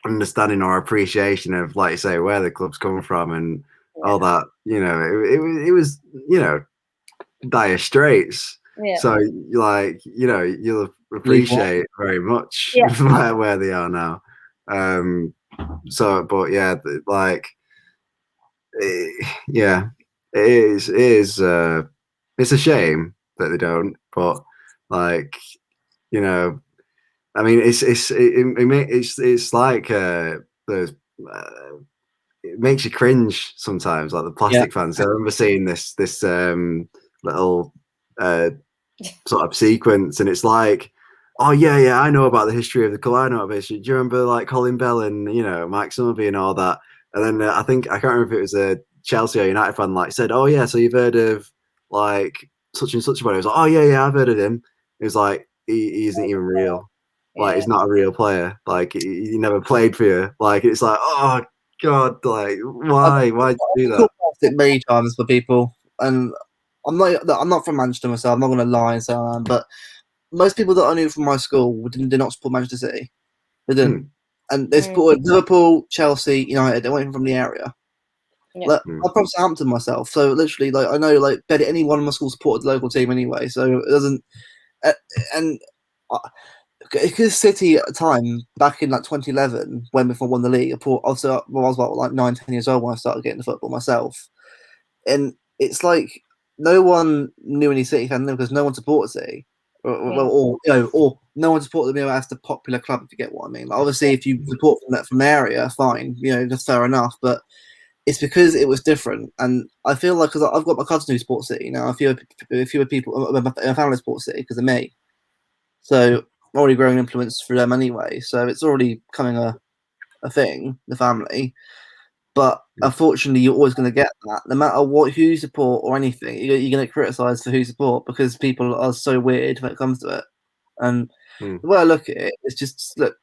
understanding or appreciation of, like you say, where the club's come from and all that. You know, it was, you know, dire straits. So, like, you know, you'll appreciate very much where they are now. So, but yeah, like, yeah, it is. It's a shame that they don't, but like, you know, I mean, it's like the it makes you cringe sometimes, like the plastic fans. So I remember seeing this little sort of sequence, and it's like, oh yeah, I know about the history of the club. I know about history. Do you remember like Colin Bell and Mike Summerby and all that? And then I can't remember if it was a Chelsea or United fan like said, oh yeah, so you've heard of like such and such a player. I was like, oh yeah, I've heard of him. It was like he isn't even real. Like he's not a real player. Like he never played for you. Like it's like, oh god, like why did you do that? It many times for people, and I'm not from Manchester myself. I'm not going to lie and say I am, but most people that I knew from my school did not support Manchester City. They didn't, and they supported Liverpool, Chelsea, United. They weren't even from the area. Like, I'm from Southampton myself, so literally, like I know, like barely anyone in my school supported the local team anyway. So it doesn't, and because City at the time, back in like 2011, when we won the league, I was about like 9, 10 years old when I started getting into football myself, and it's like no one knew any City fan because no one supported City, or no one supported them as the popular club. If you get what I mean. Like, obviously, if you support from the area, fine, that's fair enough, but. It's because it was different, and I feel like because I've got my cousin who supports City now, a few people in my family support City because of me, so I'm already growing influence through them anyway. So it's already becoming a thing, the family. But unfortunately, you're always going to get that, no matter who you support or anything. You're going to criticise for who you support because people are so weird when it comes to it. And the way I look at it, it's just look,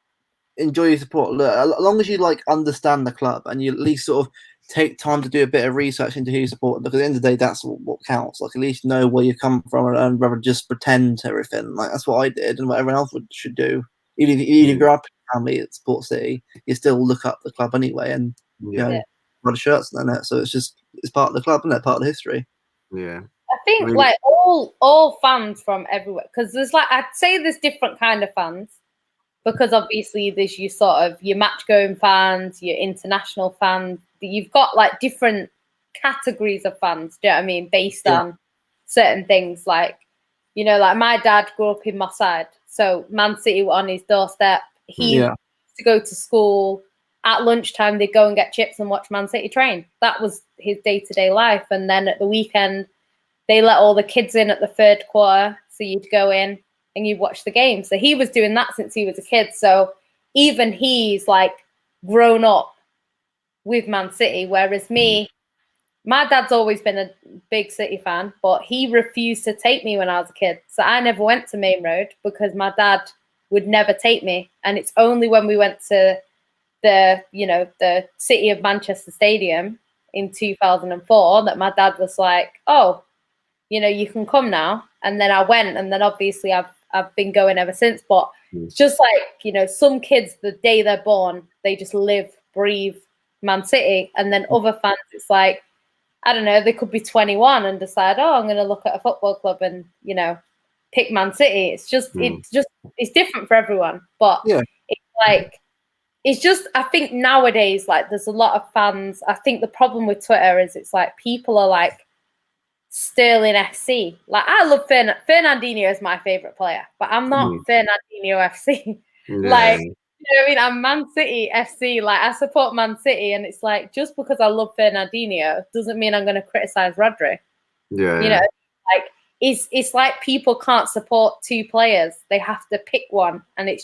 enjoy your support. Look, as long as you like understand the club and you at least sort of take time to do a bit of research into who you support, because at the end of the day, that's what counts. Like, at least know where you come from and rather just pretend everything. Like, that's what I did and what everyone else should do. Even if you grow up in a family that supports City, you still look up the club anyway and wear the shirts and that. So it's part of the club and that part of the history. Yeah. I think like all fans from everywhere, because there's like, I'd say there's different kind of fans. Because obviously there's your match going fans, your international fans. You've got like different categories of fans, do you know what I mean? Based on certain things. Like, like my dad grew up in Moss Side. So Man City were on his doorstep. He used to go to school. At lunchtime, they'd go and get chips and watch Man City train. That was his day-to-day life. And then at the weekend, they let all the kids in at the third quarter. So you'd go in and you watch the game. So he was doing that since he was a kid. So even he's like grown up with Man City, whereas me, my dad's always been a big City fan, but he refused to take me when I was a kid. So I never went to Main Road because my dad would never take me. And it's only when we went to the City of Manchester Stadium in 2004 that my dad was like, oh, you can come now. And then I went, and then obviously I've been going ever since. But it's just like, some kids, the day they're born, they just live, breathe Man City. And then other fans, it's like, I don't know, they could be 21 and decide, oh, I'm going to look at a football club and, pick Man City. It's different for everyone. But it's like, it's just, I think nowadays, like, there's a lot of fans. I think the problem with Twitter is it's like people are like, Sterling FC. Like, I love Fernandinho is my favorite player, but I'm not Fernandinho FC. Like, what I mean? I'm Man City FC. Like, I support Man City, and it's like, just because I love Fernandinho doesn't mean I'm going to criticize Rodri. Like, it's like people can't support two players. They have to pick one, and it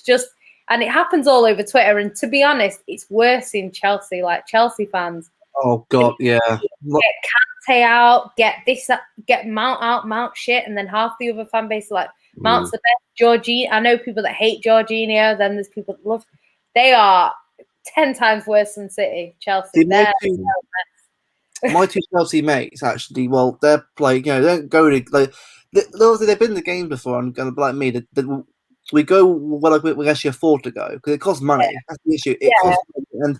happens all over Twitter. And to be honest, it's worse in Chelsea. Like, Chelsea fans. Oh God, yeah. Get Kante out, get Mount out, Mount shit, and then half the other fan base are like, Mount's the best. Jorginho. I know people that hate Jorginho. Then there's people that love. They are 10 times worse than City. Chelsea. My two Chelsea mates actually. Well, they're like, they don't go to like. They've been in the game before, and like me, we go we actually afford to go because it costs money. That's the issue. It costs money. And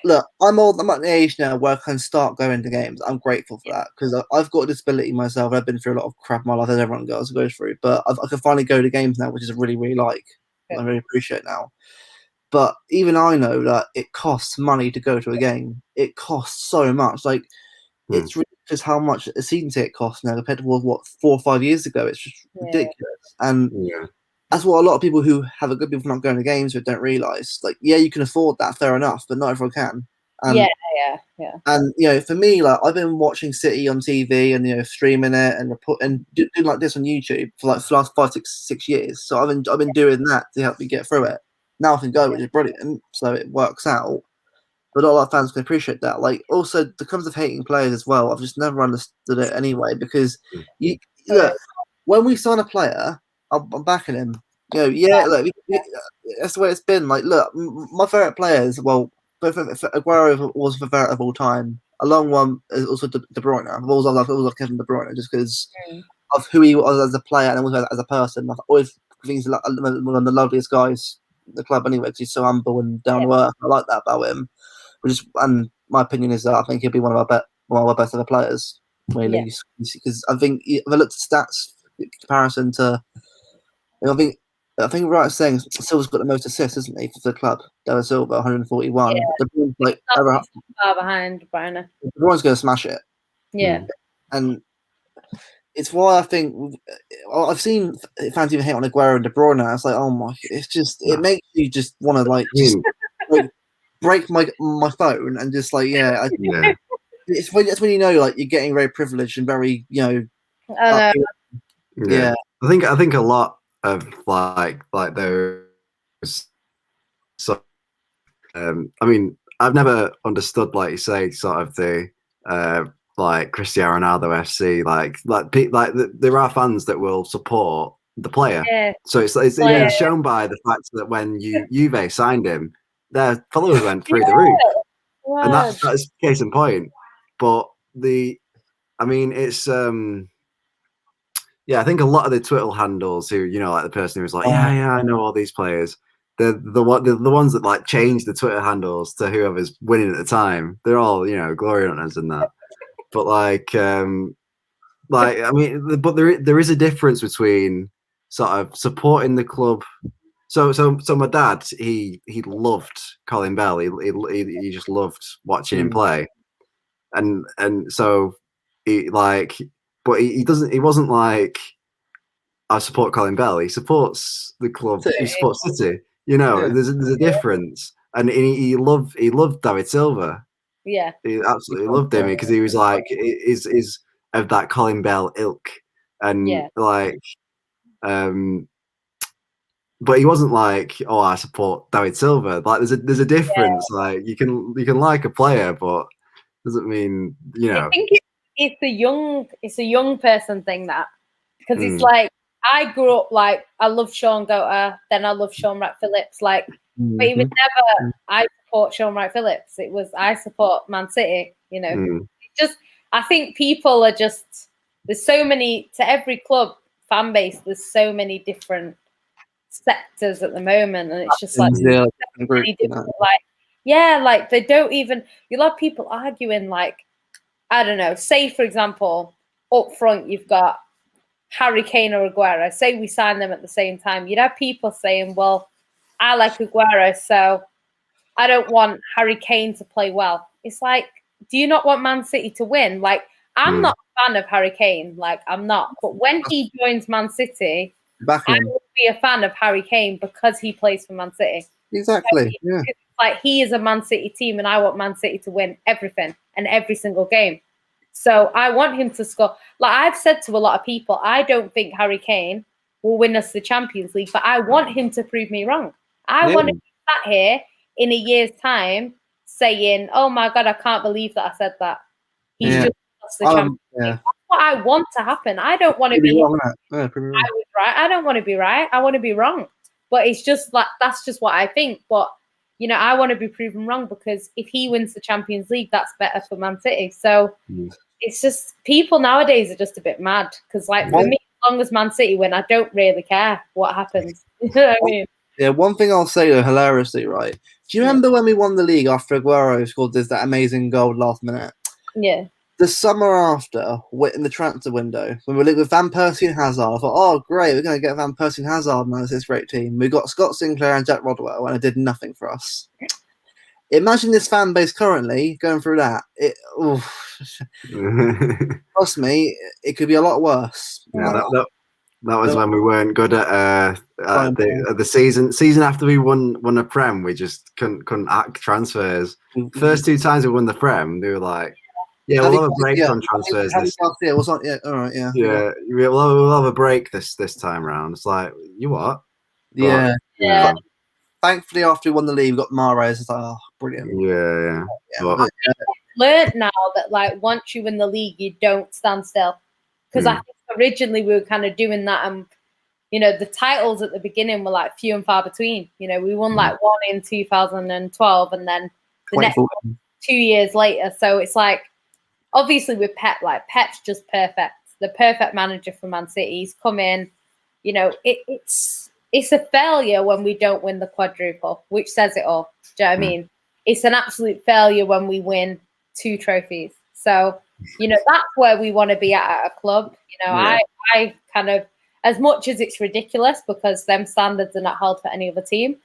look, I'm old. I'm at the age now where I can start going to games. I'm grateful for that because I've got a disability myself. I've been through a lot of crap in my life, as everyone goes through. But I can finally go to games now, which is really, really like. I really appreciate now. But even I know that it costs money to go to a game. It costs so much. Like, it's ridiculous how much a season ticket costs now compared to what 4 or 5 years ago. It's just ridiculous. And that's what a lot of people who have a good people not going to games who don't realise. Like, yeah, you can afford that, fair enough, but not everyone can. Yeah. And for me, like I've been watching City on TV and streaming it and doing like this on YouTube for like the last 5, 6 years. So I've been doing that to help me get through it. Now I can go, which is brilliant. So it works out. But not a lot of fans can appreciate that. Like also, the comes of hating players as well. I've just never understood it anyway because look, when we sign a player, I'm backing him. Look, that's the way it's been. Like, look, my favorite players. Well, Aguero was the favorite of all time. A long one is also De Bruyne. I've always loved Kevin De Bruyne just because of who he was as a player and also as a person. I always think he's like one of the loveliest guys in the club anyway because he's so humble and down to earth. I like that about him. And my opinion is that I think he'll be one of our best ever players. Really, because I think if I looked at stats in comparison to, I think right in saying Silva's got the most assists, isn't he, for the club? David Silva, 141. Yeah. De Bruyne's like far behind Bruyne. De Bruyne's going to smash it. Yeah, and it's why I think I've seen fans even hate on Aguero and De Bruyne. It's like, oh my, it's just it makes you just want to like just break my phone and just like it's when you know like you're getting very privileged and very I think a lot of like those. So I mean, I've never understood, like you say, sort of the like Cristiano Ronaldo FC, like there are fans that will support the player. Yeah. So it's shown by the fact that when Juve signed him, their followers went through the roof, and that's case in point. But I mean, it's I think a lot of the Twitter handles who like the person who's like, I know all these players. The ones that like change the Twitter handles to whoever's winning at the time. They're all glory hunters and that. But I mean, but there is a difference between sort of supporting the club. So my dad, he loved Colin Bell. He just loved watching him play, and so he like, but he doesn't. He wasn't like, I support Colin Bell. He supports the club. He supports City. There's a difference, and he loved David Silva. Yeah, he absolutely loved him because he was like is of that Colin Bell ilk, and like but he wasn't like, oh, I support David Silva. Like there's a difference. Like you can like a player, but doesn't mean I think it's a young person thing, that because it's like I grew up like I loved Sean Goater, then I loved Sean Wright-Phillips, like but it was never I support Sean Wright-Phillips. It was I support Man City. It's just I think people are just there's so many to every club fan base. There's so many different sectors at the moment, and it's just like like they don't even. You'll have people arguing like, I don't know. Say for example, up front you've got Harry Kane or Aguero. Say we sign them at the same time. You'd have people saying, "Well, I like Aguero, so I don't want Harry Kane to play well." It's like, do you not want Man City to win? Like, I'm not a fan of Harry Kane. Like, I'm not. But when he joins Man City, I will be a fan of Harry Kane because he plays for Man City. Exactly. Yeah. It's like he is a Man City team, and I want Man City to win everything and every single game. So I want him to score. Like I've said to a lot of people, I don't think Harry Kane will win us the Champions League, but I want him to prove me wrong. I want to be sat here in a year's time saying, "Oh my God, I can't believe that I said that." He's just lost the Champions League. That's what I want to happen. I don't want to be wrong. I was right. I don't want to be right. I want to be wrong. But it's just like that's just what I think. But I want to be proven wrong because if he wins the Champions League, that's better for Man City. So it's just people nowadays are just a bit mad because, like, for me, as long as Man City win, I don't really care what happens. You know what I mean? Yeah, one thing I'll say though, hilariously, right? Do you remember when we won the league after Aguero scored that amazing goal last minute? Yeah. The summer after, in the transfer window, when we were with Van Persie and Hazard, I thought, oh, great, we're going to get Van Persie and Hazard now. This great team. We got Scott Sinclair and Jack Rodwell, and it did nothing for us. Imagine this fan base currently going through that. Trust me, it could be a lot worse. Yeah, That was when we weren't good at the season after we won a Prem. We just couldn't act transfers. First 2 times we won the Prem, they were like, "Yeah, we'll have a break on transfers." Yeah, was on. Yeah, all right. Yeah. Yeah, we'll have a break this time round. It's like, you what? Yeah. But, yeah. Thankfully, after we won the league, we got Mahrez. It's like, oh, brilliant. Yeah. But, learned now that like once you win the league, you don't stand still. Because I think originally we were kind of doing that, and the titles at the beginning were like few and far between. We won like one in 2012, and then the next 2 years later. So it's like, obviously with Pep, like Pep's just perfect, the perfect manager for Man City. He's come in, it's a failure when we don't win the quadruple, which says it all. Do you know what I mean? It's an absolute failure when we win 2 trophies. So, that's where we want to be at a club. I kind of, as much as it's ridiculous because them standards are not held for any other team,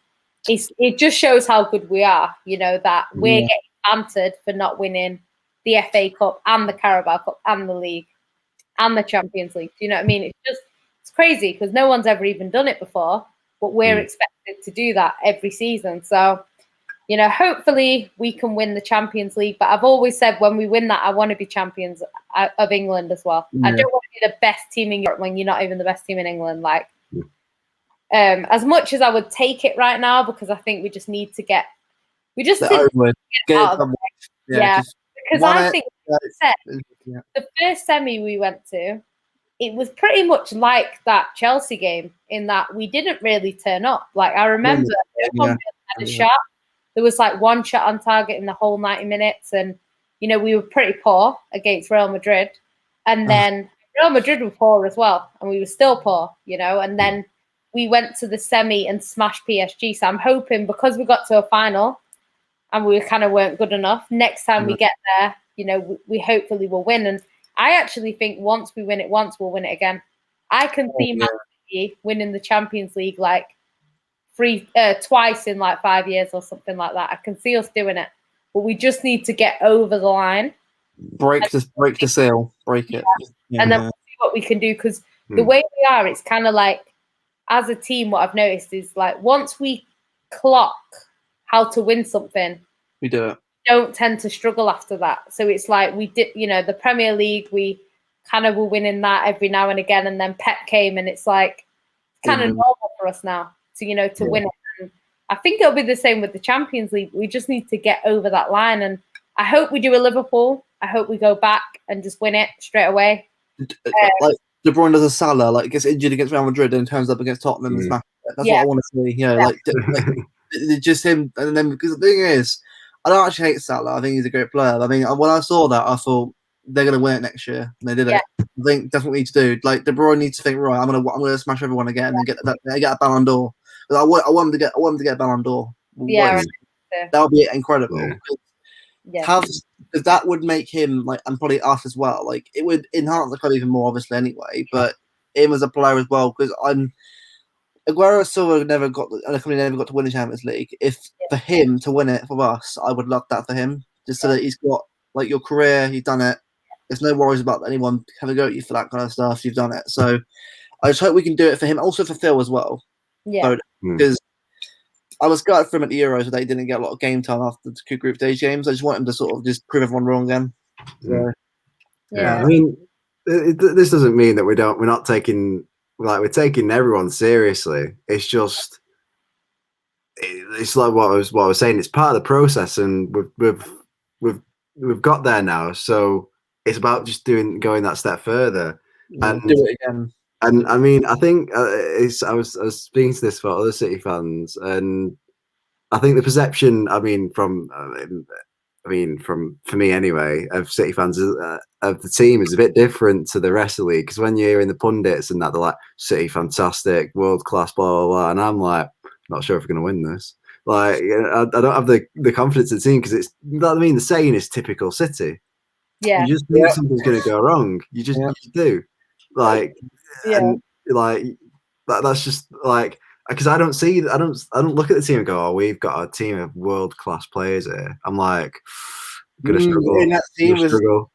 it just shows how good we are, that we're getting bantered for not winning the FA Cup and the Carabao Cup and the league and the Champions League. Do you know what I mean? It's crazy because no one's ever even done it before, but we're expected to do that every season. So, hopefully we can win the Champions League. But I've always said when we win that, I want to be champions of England as well. I don't want to be the best team in Europe when you're not even the best team in England. Like, as much as I would take it right now, because I think we just need to get, get out of the way. Because I think the first semi we went to, it was pretty much like that Chelsea game in that we didn't really turn up. Like, I remember no one really had a shot. There was like 1 shot on target in the whole 90 minutes. And, we were pretty poor against Real Madrid. And then Real Madrid were poor as well. And we were still poor, And then we went to the semi and smashed PSG. So I'm hoping because we got to a final and we kind of weren't good enough, next time we get there, we hopefully will win. And I actually think once we win it once, we'll win it again. I can see Man City winning the Champions League like twice in like 5 years or something like that. I can see us doing it, but we just need to get over the line. Break the seal, break it, and then we'll see what we can do. Because the way we are, it's kind of like as a team. What I've noticed is like once we clock how to win something, we do it. Don't tend to struggle after that. So it's like we did, the Premier League, we kind of were winning that every now and again, and then Pep came, and it's like kind of normal for us now to to win it. And I think it'll be the same with the Champions League. We just need to get over that line, and I hope we do a Liverpool. I hope we go back and just win it straight away. Like De Bruyne does a Salah, like gets injured against Real Madrid and turns up against Tottenham. That's what I want to see. Like just him. And then because the thing is, I don't actually hate Salah. I think he's a great player. I mean, when I saw that, I thought they're going to win it next year, and they did it. I think that's what we need to do. Like De Bruyne needs to think, right, I'm gonna smash everyone again and get a Ballon d'Or. I want him to get a Ballon d'Or. That would be incredible. Because that would make him like, and probably us as well. Like it would enhance the club even more, obviously, anyway. But him as a player as well, because Aguero Silva never got to win the Champions League. If for him to win it for us, I would love that for him. Just so that he's got like your career, he's done it. There's no worries about anyone having a go at you for that kind of stuff. You've done it, so I just hope we can do it for him. Also for Phil as well. Because I was gutted for him at the Euros that they didn't get a lot of game time after the 2 group stage games. I just want him to sort of just prove everyone wrong again. I mean, this doesn't mean that we're not taking. Like we're taking everyone seriously. It's just, it's like what I was saying. It's part of the process, and we've got there now. So it's about just going that step further and do it again. And I mean, I think I was speaking to this for other City fans, and I think the perception, for me anyway, of City fans of the team is a bit different to the rest of the league. Because when you're hearing the pundits and that, they're like, City fantastic, world class, blah blah blah, and I'm like, not sure if we're going to win this. Like, I don't have the confidence in the team because it's. The saying is typical City. Yeah, you just think something's going to go wrong. You just do. Like, and like that's just like. Because I don't look at the team and go, oh, we've got a team of world class players here. I'm like, gonna struggle. In that team struggle.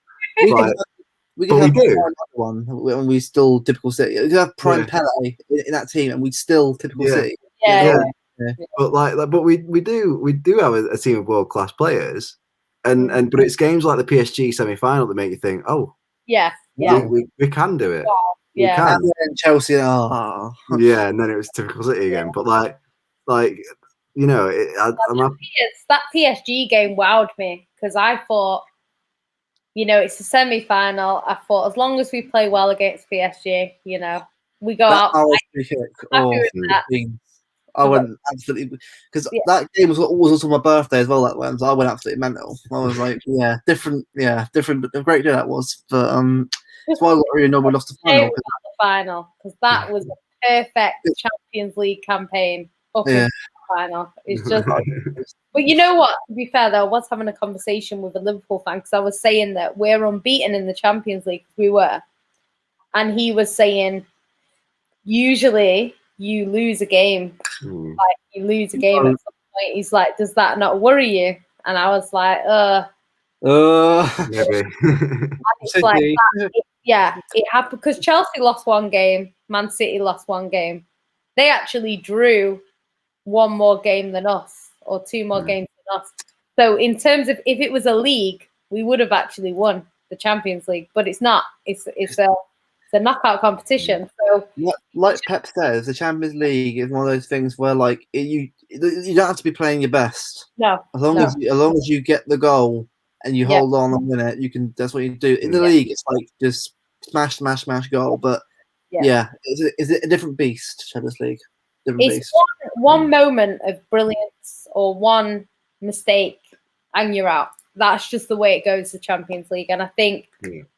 We could But have we do. another one when we still typical City. We could have prime Pele in that team, and we'd still typical City. Yeah. But but we do have a team of world class players, but it's games like the PSG semi final that make you think, oh, we can do it. We can. And then Chelsea. Oh. Yeah, and then it was typical City again. But like you know, that PSG game wowed me because I thought, you know, it's a semi-final. I thought as long as we play well against PSG, you know, we go out. I went absolutely because that game was also my birthday as well. That one, so I went absolutely mental. I was like, different. A great day that was, but that's why I got really annoyed we lost the final. Because that was a perfect Champions League campaign up in the final. It's just, but you know what? To be fair, though, I was having a conversation with a Liverpool fan because I was saying that we're unbeaten in the Champions League. We were, and he was saying, usually you lose a game, like you lose a game at some point. He's like, does that not worry you? And I was like, maybe. It's like it happened because Chelsea lost one game, Man City lost one game. They actually drew one more game than us, or two more games than us. So in terms of if it was a league, we would have actually won the Champions League, but it's not. It's a knockout competition. So like Pep says, the Champions League is one of those things where like you don't have to be playing your best. No, as long as you get the goal and you hold on and win it, you can. That's what you do. In the league, it's like just smash goal. But it's a different beast. Champions League, it's one moment of brilliance or one mistake, and you're out. That's just the way it goes. The Champions League, and I think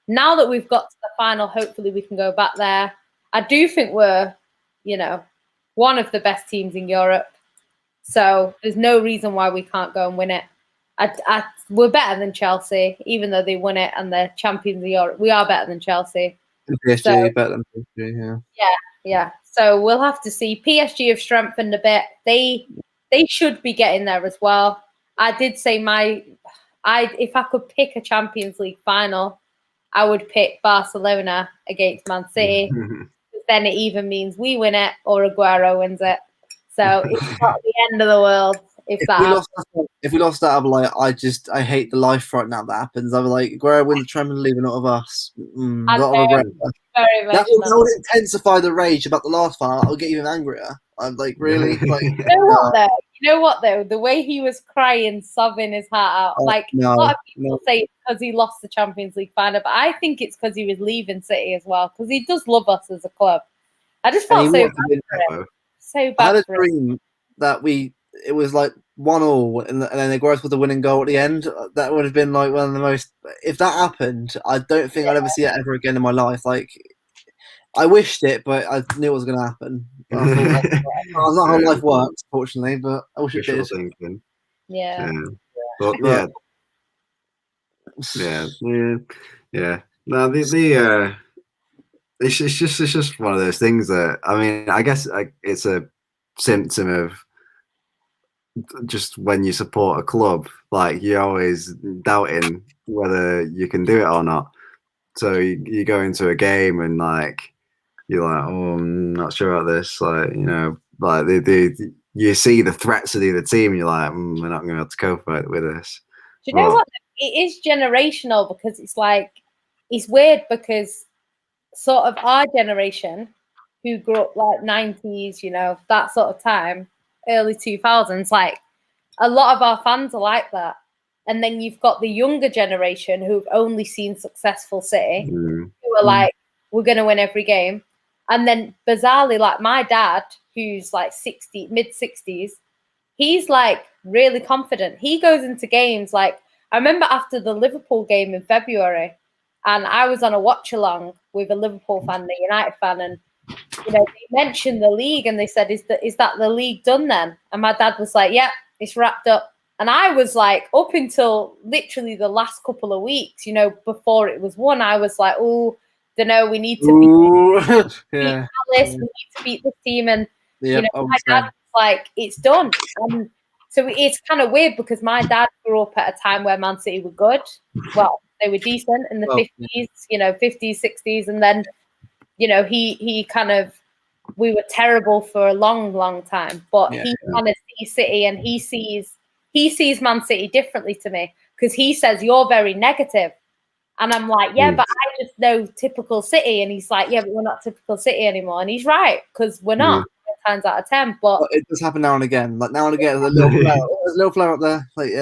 now that we've got to the final, hopefully we can go back there. I do think we're, you know, one of the best teams in Europe. So there's no reason why we can't go and win it. We're better than Chelsea, even though they won it and they're champions of Europe. We are better than Chelsea. PSG, better than PSG, yeah. So we'll have to see. PSG have strengthened a bit. They should be getting there as well. I did say if I could pick a Champions League final, I would pick Barcelona against Man City. Then it either means we win it or Aguero wins it. So it's not the end of the world if we lost that. I'm like, I hate the life right now that happens. I'm like, Aguero wins the Champions League, not of us. Not of regret. That would intensify the rage about the last final. I'll get even angrier. I'm like, really? Like, you know what though? The way he was crying, sobbing his heart out. A lot of people say it's because he lost the Champions League final, but I think it's because he was leaving City as well. Because he does love us as a club. I just felt so bad for him. So bad. I had a dream that it was like 1-1, and then Aguero with the winning goal at the end. That would have been like one of the most. If that happened, I don't think I'd ever see it ever again in my life. Like, I wished it, but I knew it was going to happen. I thought that's not how life works, fortunately. But I wish it did. Yeah. But yeah. No, it's just one of those things that, I mean, I guess it's a symptom of just when you support a club, like you're always doubting whether you can do it or not. So you go into a game and like you're like, oh, I'm not sure about this. Like, you know, like you see the threats of the other team, and you're like, we're not going to be able to cope with this. Do you know what? It is generational because it's like it's weird because sort of our generation who grew up like 90s, you know, that sort of time, early 2000s, like a lot of our fans are like that. And then you've got the younger generation who've only seen successful City, who are like, we're going to win every game. And then bizarrely, like my dad, who's like mid-60s, he's like really confident. He goes into games like, I remember after the Liverpool game in February, and I was on a watch along with a Liverpool fan and a United fan, and you know, they mentioned the league and they said, is that the league done then? And my dad was like, yeah, it's wrapped up. And I was like, up until literally the last couple of weeks, you know, before it was won, I was like, oh, don't know, we need to beat Palace, we need to beat this team. And you know, my dad was like, it's done. So it's kind of weird because my dad grew up at a time where Man City were good. Well, They were decent in the Well, 50s, 50s, 60s, and then, he kind of, we were terrible for a long, long time. But he kind of sees City, and he sees Man City differently to me, because he says you're very negative, and I'm like, yeah, but I just know typical City, and he's like, yeah, but we're not typical City anymore, and he's right, because we're not 10 times out of 10. But it does happen now and again. Like now and again, there's a little flare up there. Like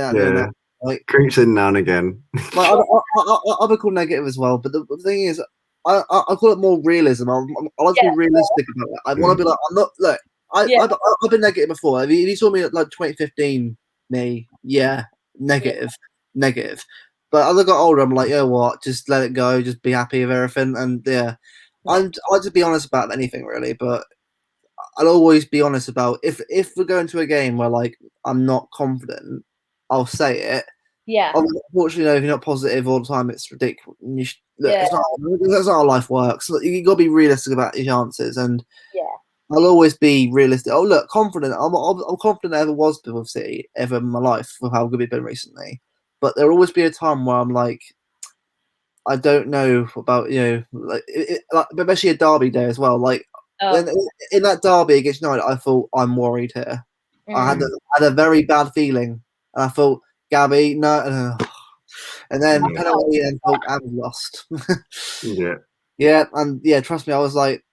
like creeps in now and again. Like, I would call negative as well, but the thing is, I call it more realism. I like to be realistic about it. I want to be like, I'm not. Look, I've been negative before. If you saw me at like 2015, me, negative. But as I got older, I'm like, what? Just let it go. Just be happy with everything. And I just be honest about anything really. But I'll always be honest about if we're going to a game where like I'm not confident, I'll say it. Yeah. Unfortunately, if you're not positive all the time, it's ridiculous. That's not how life works. You got to be realistic about your chances, and I'll always be realistic. Oh, look, confident. I'm confident I ever was with City ever in my life with how good we've been recently. But there'll always be a time where I'm like, I don't know about like especially a derby day as well. Like in that derby against United, I thought I'm worried here. I had a very bad feeling, and I thought, Gabby, no. And then penalty and I've lost. And trust me, I was like,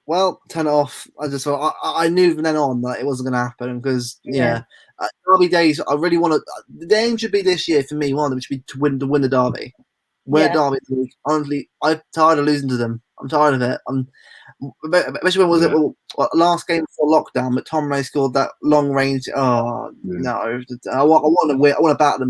well, turn it off. I just thought I knew from then on that it wasn't going to happen because derby days. I really want to. The aim should be this year for me. One of them should be to win the derby. Win a derby league. Honestly, I'm tired of losing to them. I'm tired of it. Especially when was it last game before lockdown, but Tom Ray scored that long range. Oh no! I want to win. I want to battle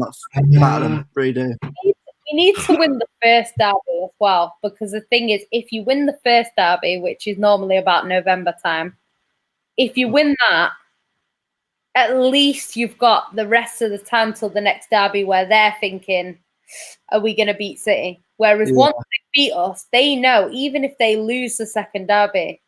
them. Really do. We need to win the first derby as well, because the thing is, if you win the first derby, which is normally about November time, if you win that, at least you've got the rest of the time till the next derby where they're thinking, are we going to beat City? Whereas once they beat us, they know even if they lose the second derby,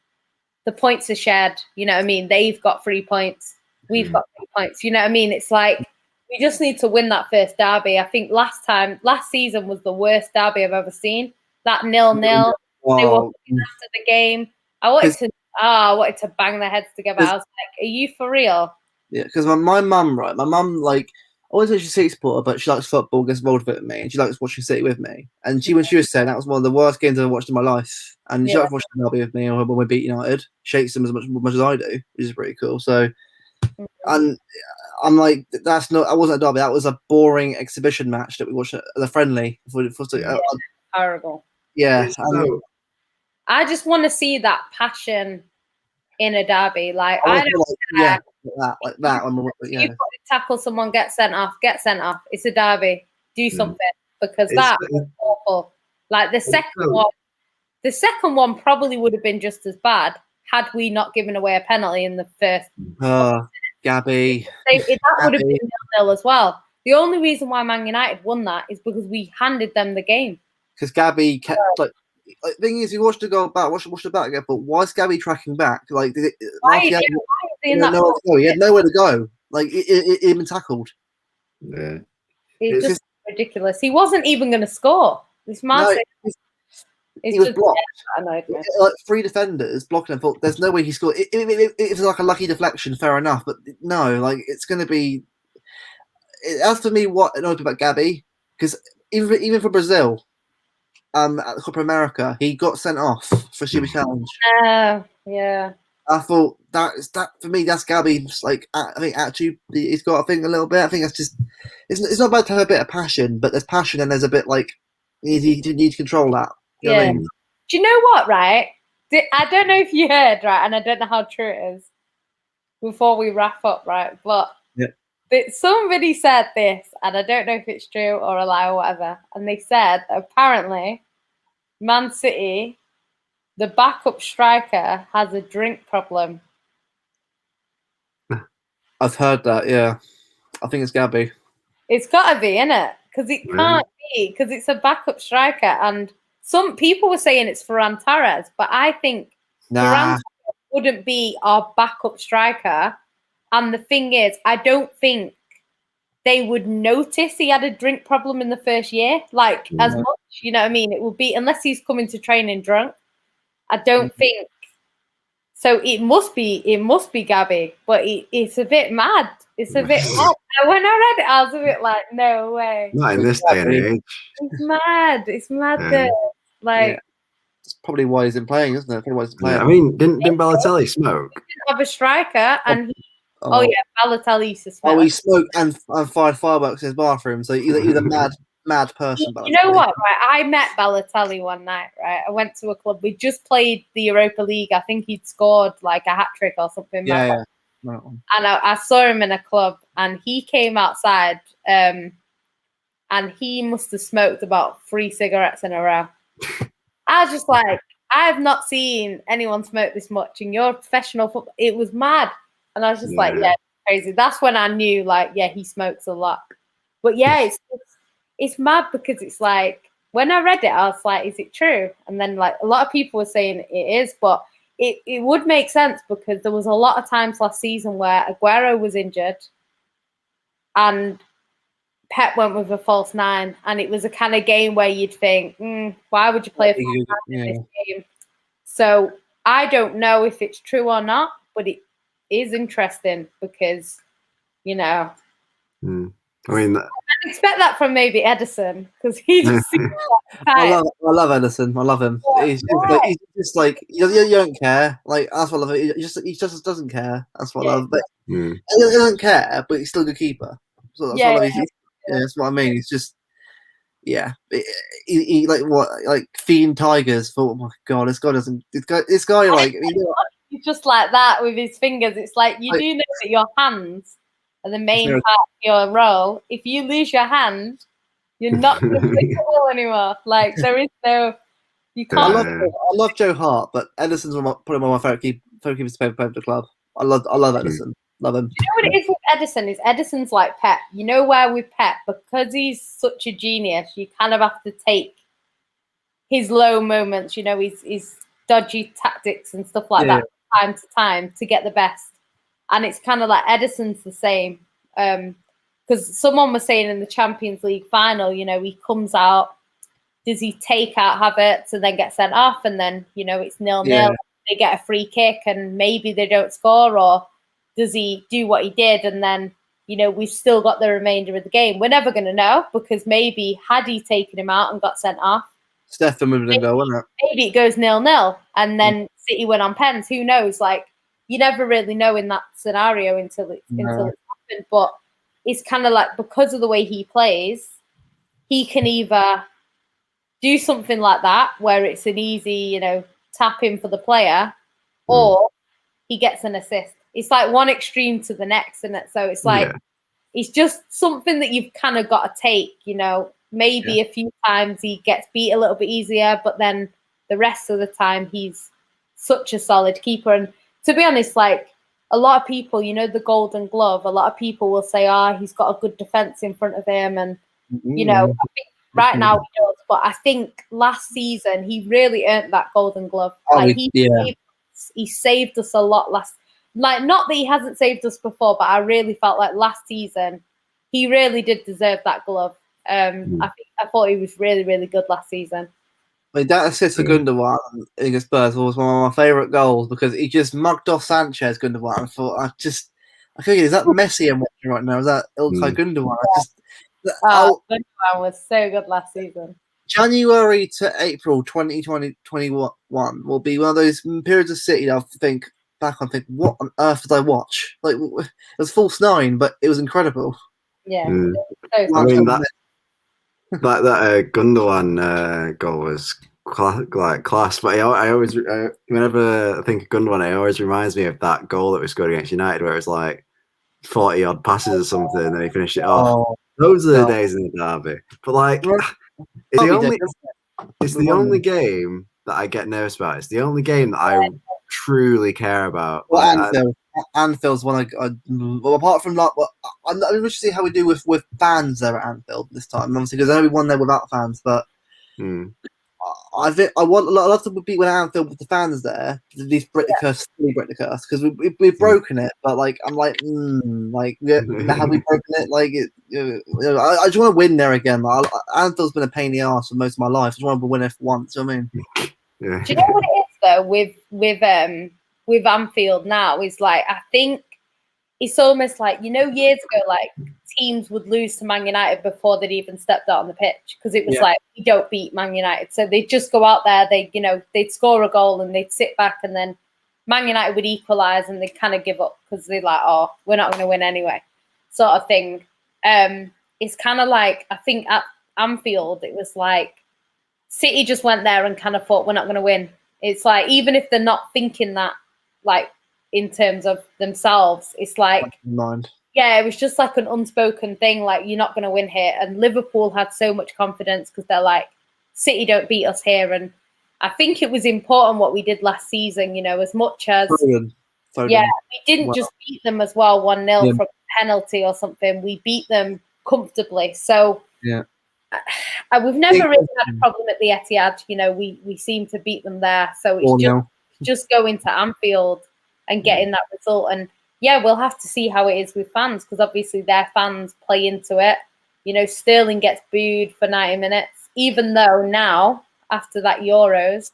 the points are shared. You know what I mean? They've got 3 points. We've got 3 points. You know what I mean? It's like we just need to win that first derby. I think last season was the worst derby I've ever seen. That 0-0. They were after the game. I wanted to bang their heads together. I was like, are you for real? Yeah, because my mum, right? My mum, like, I wouldn't say she's a City supporter, but she likes football, gets involved with me, and she likes watching City with me. And when she was saying that was one of the worst games I've watched in my life, and she likes watching the derby with me when we beat United, shakes them as much as I do, which is pretty cool. So, and I'm like, that's not. That wasn't a derby. That was a boring exhibition match that we watched at the friendly. Horrible. Yeah. I just want to see that passion in a derby. Like I don't like that. You tackle someone, get sent off. It's a derby. Do something, because that was awful. Like the second one probably would have been just as bad had we not given away a penalty in the first. Gabby. That would have been 0-0 as well. The only reason why Man United won that is because we handed them the game. Because Gabby kept the thing is, you watched the goal back, watch the back again. But why is Gabby tracking back? Like, he had nowhere to go. Like, he'd been tackled. Yeah, it's just ridiculous. He wasn't even going to score. This man, he was blocked. Like 3 defenders blocking him. Thought there's no way he scored. It was like a lucky deflection, fair enough. But no, like it's going to be. As for me, what annoyed me about Gabby, because even for Brazil. At Copa America, he got sent off for stupid challenge. Yeah. I thought that for me, that's Gabby's like. I think actually he's got a thing a little bit. I think that's just. It's not bad to have a bit of passion, but there's passion and there's a bit like you need to control that. You know what I mean? Do you know what? Right? I don't know if you heard, right, and I don't know how true it is. Before we wrap up, right, but somebody said this, and I don't know if it's true or a lie or whatever. And they said that apparently Man City, the backup striker, has a drink problem. I've heard that, yeah. I think it's Gabby. It's got to be, innit? Because it can't be, because it's a backup striker. And some people were saying it's Ferran Torres, but I think Ferran Torres wouldn't be our backup striker. And the thing is, I don't think they would notice he had a drink problem in the first year, like as much, you know what I mean? It would be, unless he's coming to training drunk, I don't think. So it must be Gabby, but it's a bit mad. It's a bit mad. And when I read it, I was a bit like, no way. Not in this day and age. It's mad. It's mad that, like, it's probably why he's in playing, isn't it? Probably why he's playing. I mean, didn't Balotelli smoke? He didn't have a striker, and Balotelli used to smoke. Oh, he smoked and fired fireworks in his bathroom. So he's a mad person. You know what? Right, I met Balotelli one night. Right, I went to a club. We just played the Europa League. I think he'd scored like a hat trick or something. Yeah. And I saw him in a club, and he came outside, and he must have smoked about 3 cigarettes in a row. I was just like, I have not seen anyone smoke this much in your professional football. It was mad. And I was just like, yeah, crazy. That's when I knew, like, yeah, he smokes a lot. But yeah, it's mad because it's like, when I read it, I was like, is it true? And then, like, a lot of people were saying it is, but it would make sense because there was a lot of times last season where Aguero was injured and Pep went with a false 9, and it was a kind of game where you'd think, why would you play a false 9 in this game? So I don't know if it's true or not, but it is interesting because, you know, I mean, I expect that from maybe Edison because he just seems I love Edison. I love him. He's just like you don't care. Like that's what I love. He just doesn't care. That's what I love. But he doesn't care, but he's still a good keeper. So that's what I love. That's what I mean. He's just he like feeding tigers. Oh my god, this guy doesn't. This guy like he's just like that with his fingers. It's like you do know that your hands are the main part of your role. If you lose your hand, you're not going to play football anymore. Like there is no, you can't. I love Joe Hart, but Edison's probably one of my favorite keepers to play for the club. I love Edison. Love him. Do you know what it is with Edison? Is Edison's like Pep. You know where with Pep, because he's such a genius, you kind of have to take his low moments, you know, his dodgy tactics and stuff like that from time to time to get the best. And it's kind of like Edison's the same. Because someone was saying in the Champions League final, you know, he comes out, does he take out Havertz and then get sent off? And then, you know, it's 0-0. Yeah. They get a free kick and maybe they don't score, or does he do what he did and then, you know, we've still got the remainder of the game? We're never going to know because maybe had he taken him out and got sent off, Stefan would have go, wouldn't it? Maybe it goes 0-0 and then City win on pens. Who knows? Like, you never really know in that scenario until it's happened. But it's kind of like, because of the way he plays, he can either do something like that where it's an easy, you know, tap in for the player, or he gets an assist. It's like one extreme to the next, isn't it? So it's like, it's just something that you've kind of got to take, you know. Maybe a few times he gets beat a little bit easier, but then the rest of the time he's such a solid keeper. And to be honest, like, a lot of people, you know, the Golden Glove, a lot of people will say, he's got a good defense in front of him. And, you know, I think right now he does. But I think last season he really earned that Golden Glove. Like, he saved us a lot last. Like, not that he hasn't saved us before, but I really felt like last season he really did deserve that glove. I thought he was really, really good last season. I mean, that assist for Gundogan against Spurs was one of my favourite goals because he just mugged off Sanchez. Gundogan. I thought, I think, is that Messi I'm watching right now? Is that Ilkay Gundogan? Gundogan was so good last season. January to April 2021 will be one of those periods of City that I think back on, think, what on earth did I watch? Like, it was false 9, but it was incredible. Yeah. I mean, that Gundogan goal was class, but I always, whenever I think of Gundogan, it always reminds me of that goal that we scored against United, where it was like 40 odd passes or something, and then he finished it off. Those are the days in the derby. But like, it's the only game that I get nervous about. It's the only game that I truly care about. Well, Anfield's one. Well, apart from that, I'm interested to see how we do with fans there at Anfield this time. Obviously, because I know we won there without fans, but I think I want a lot of them would be when Anfield with the fans there. These break the curse, really break the curse because we've broken it. But like I'm like, have we broken it? Like I just want to win there again. Like, Anfield's been a pain in the ass for most of my life. I just want to win it for once. You know what I mean? Yeah. Do you know what it is though with Anfield now? Is like I think it's almost like years ago, like teams would lose to Man United before they'd even stepped out on the pitch because it was like we don't beat Man United, so they'd just go out there, they'd score a goal and they'd sit back, and then Man United would equalise and they'd kind of give up because they're like, oh, we're not going to win anyway, sort of thing. It's kind of like I think at Anfield it was like City just went there and kind of thought we're not going to win. It's like even if they're not thinking that, like in terms of themselves, it's like yeah, it was just like an unspoken thing, like you're not going to win here. And Liverpool had so much confidence because they're like, City don't beat us here. And I think it was important what we did last season, as much as Foden. Yeah, we didn't just beat them as well 1-0 from a penalty or something. We beat them comfortably. So we've never really had a problem at the Etihad. We seem to beat them there. So it's just going to Anfield and getting that result. And yeah, we'll have to see how it is with fans because obviously their fans play into it. Sterling gets booed for 90 minutes, even though now, after that Euros,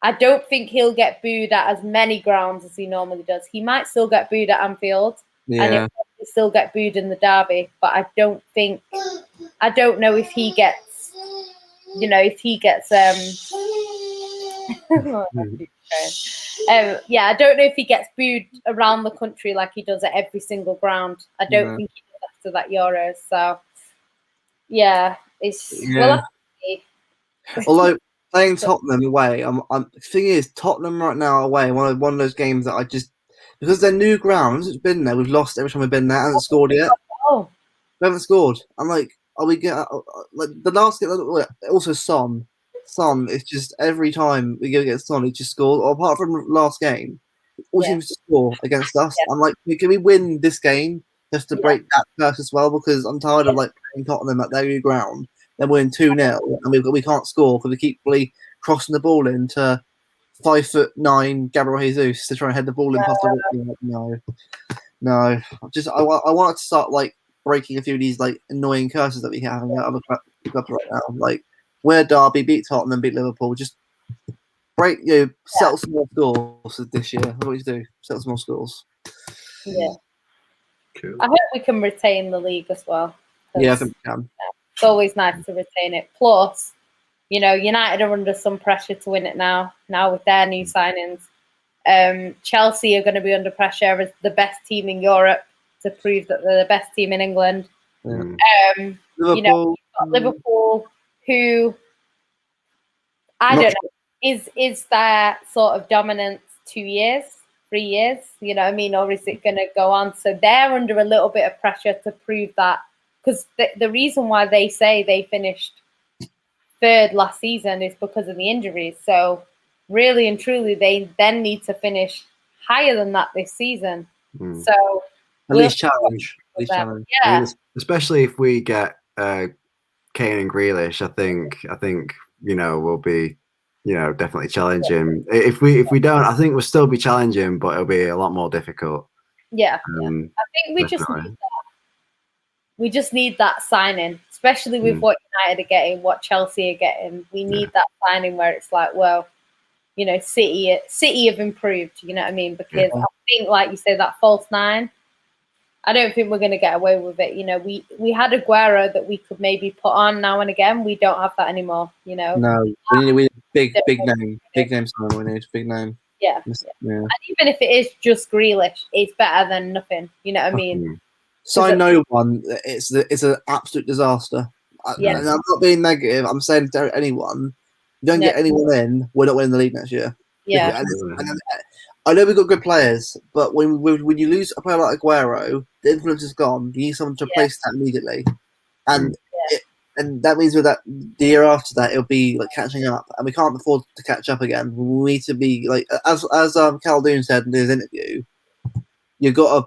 I don't think he'll get booed at as many grounds as he normally does. He might still get booed at Anfield and he'll still get booed in the derby, but I don't know if he gets, I don't know if he gets booed around the country like he does at every single ground. I don't think he does after that Euros. So, yeah, we'll have to see. Although playing Tottenham away, the thing is, Tottenham right now away, one of those games that I just because they're new grounds. It's been there. We've lost every time we've been there. Hasn't scored yet. Oh, we haven't scored. I'm like, are we get like the last game? Also, Son. It's just every time we go against Son, he just scores. Or apart from last game, he always seems to score against us. I'm like, can we win this game just to break that curse as well? Because I'm tired of like playing Tottenham at their new ground. Then we're in 2-0 and we can't score because we keep really crossing the ball into 5'9" Gabriel Jesus to try and head the ball in past the no. Just I want to start like breaking a few of these like annoying curses that we have in other clubs right now. Like where Derby beat Tottenham, beat Liverpool, just break settle small scores this year. What do we do? Settle small scores. Yeah. Cool. I hope we can retain the league as well. Yeah, I think we can. It's always nice to retain it. Plus, United are under some pressure to win it now with their new signings. Chelsea are going to be under pressure as the best team in Europe to prove that they're the best team in England. Yeah. Liverpool, who I don't know, is their sort of dominance 2 years, 3 years, or is it going to go on? So they're under a little bit of pressure to prove that, because the reason why they say they finished third last season is because of the injuries. So really and truly, they then need to finish higher than that this season. So at least challenge. Yeah, I mean, especially if we get Kane and Grealish, I think we'll be definitely challenging. If we don't, I think we'll still be challenging, but it'll be a lot more difficult. Yeah, I think we just need that. We just need that signing, especially with what United are getting, what Chelsea are getting. We need that signing where it's like, well, City have improved. You know what I mean? Because I think, like you say, that false nine, I don't think we're going to get away with it. We had Aguero that we could maybe put on now and again. We don't have that anymore. No, we need a big name signing. We need a big name. Yeah. And even if it is just Grealish, it's better than nothing. You know what I mean? Sign no one. It's an absolute disaster. And I'm not being negative. I'm saying to anyone, you don't get anyone in, we're not winning the league next year. Yeah. And I know we've got good players, but when you lose a player like Aguero, the influence is gone. You need someone to replace that immediately, and and that means with that the year after that it'll be like catching up, and we can't afford to catch up again. We need to be like as Caldoon said in his interview, you gotta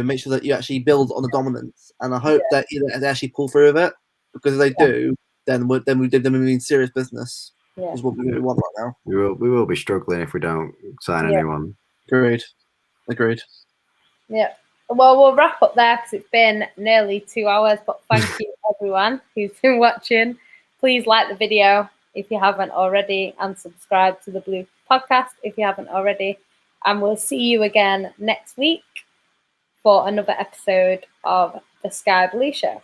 make sure that you actually build on the dominance, and I hope that they actually pull through with it, because if they do, then we mean serious business. Yeah. Is what we really want right now. We will be struggling if we don't sign anyone. Agreed. Yeah. Well, we'll wrap up there because it's been nearly 2 hours. But thank you everyone who's been watching. Please like the video if you haven't already, and subscribe to the Blue Podcast if you haven't already. And we'll see you again next week for another episode of the Sky Blue Show.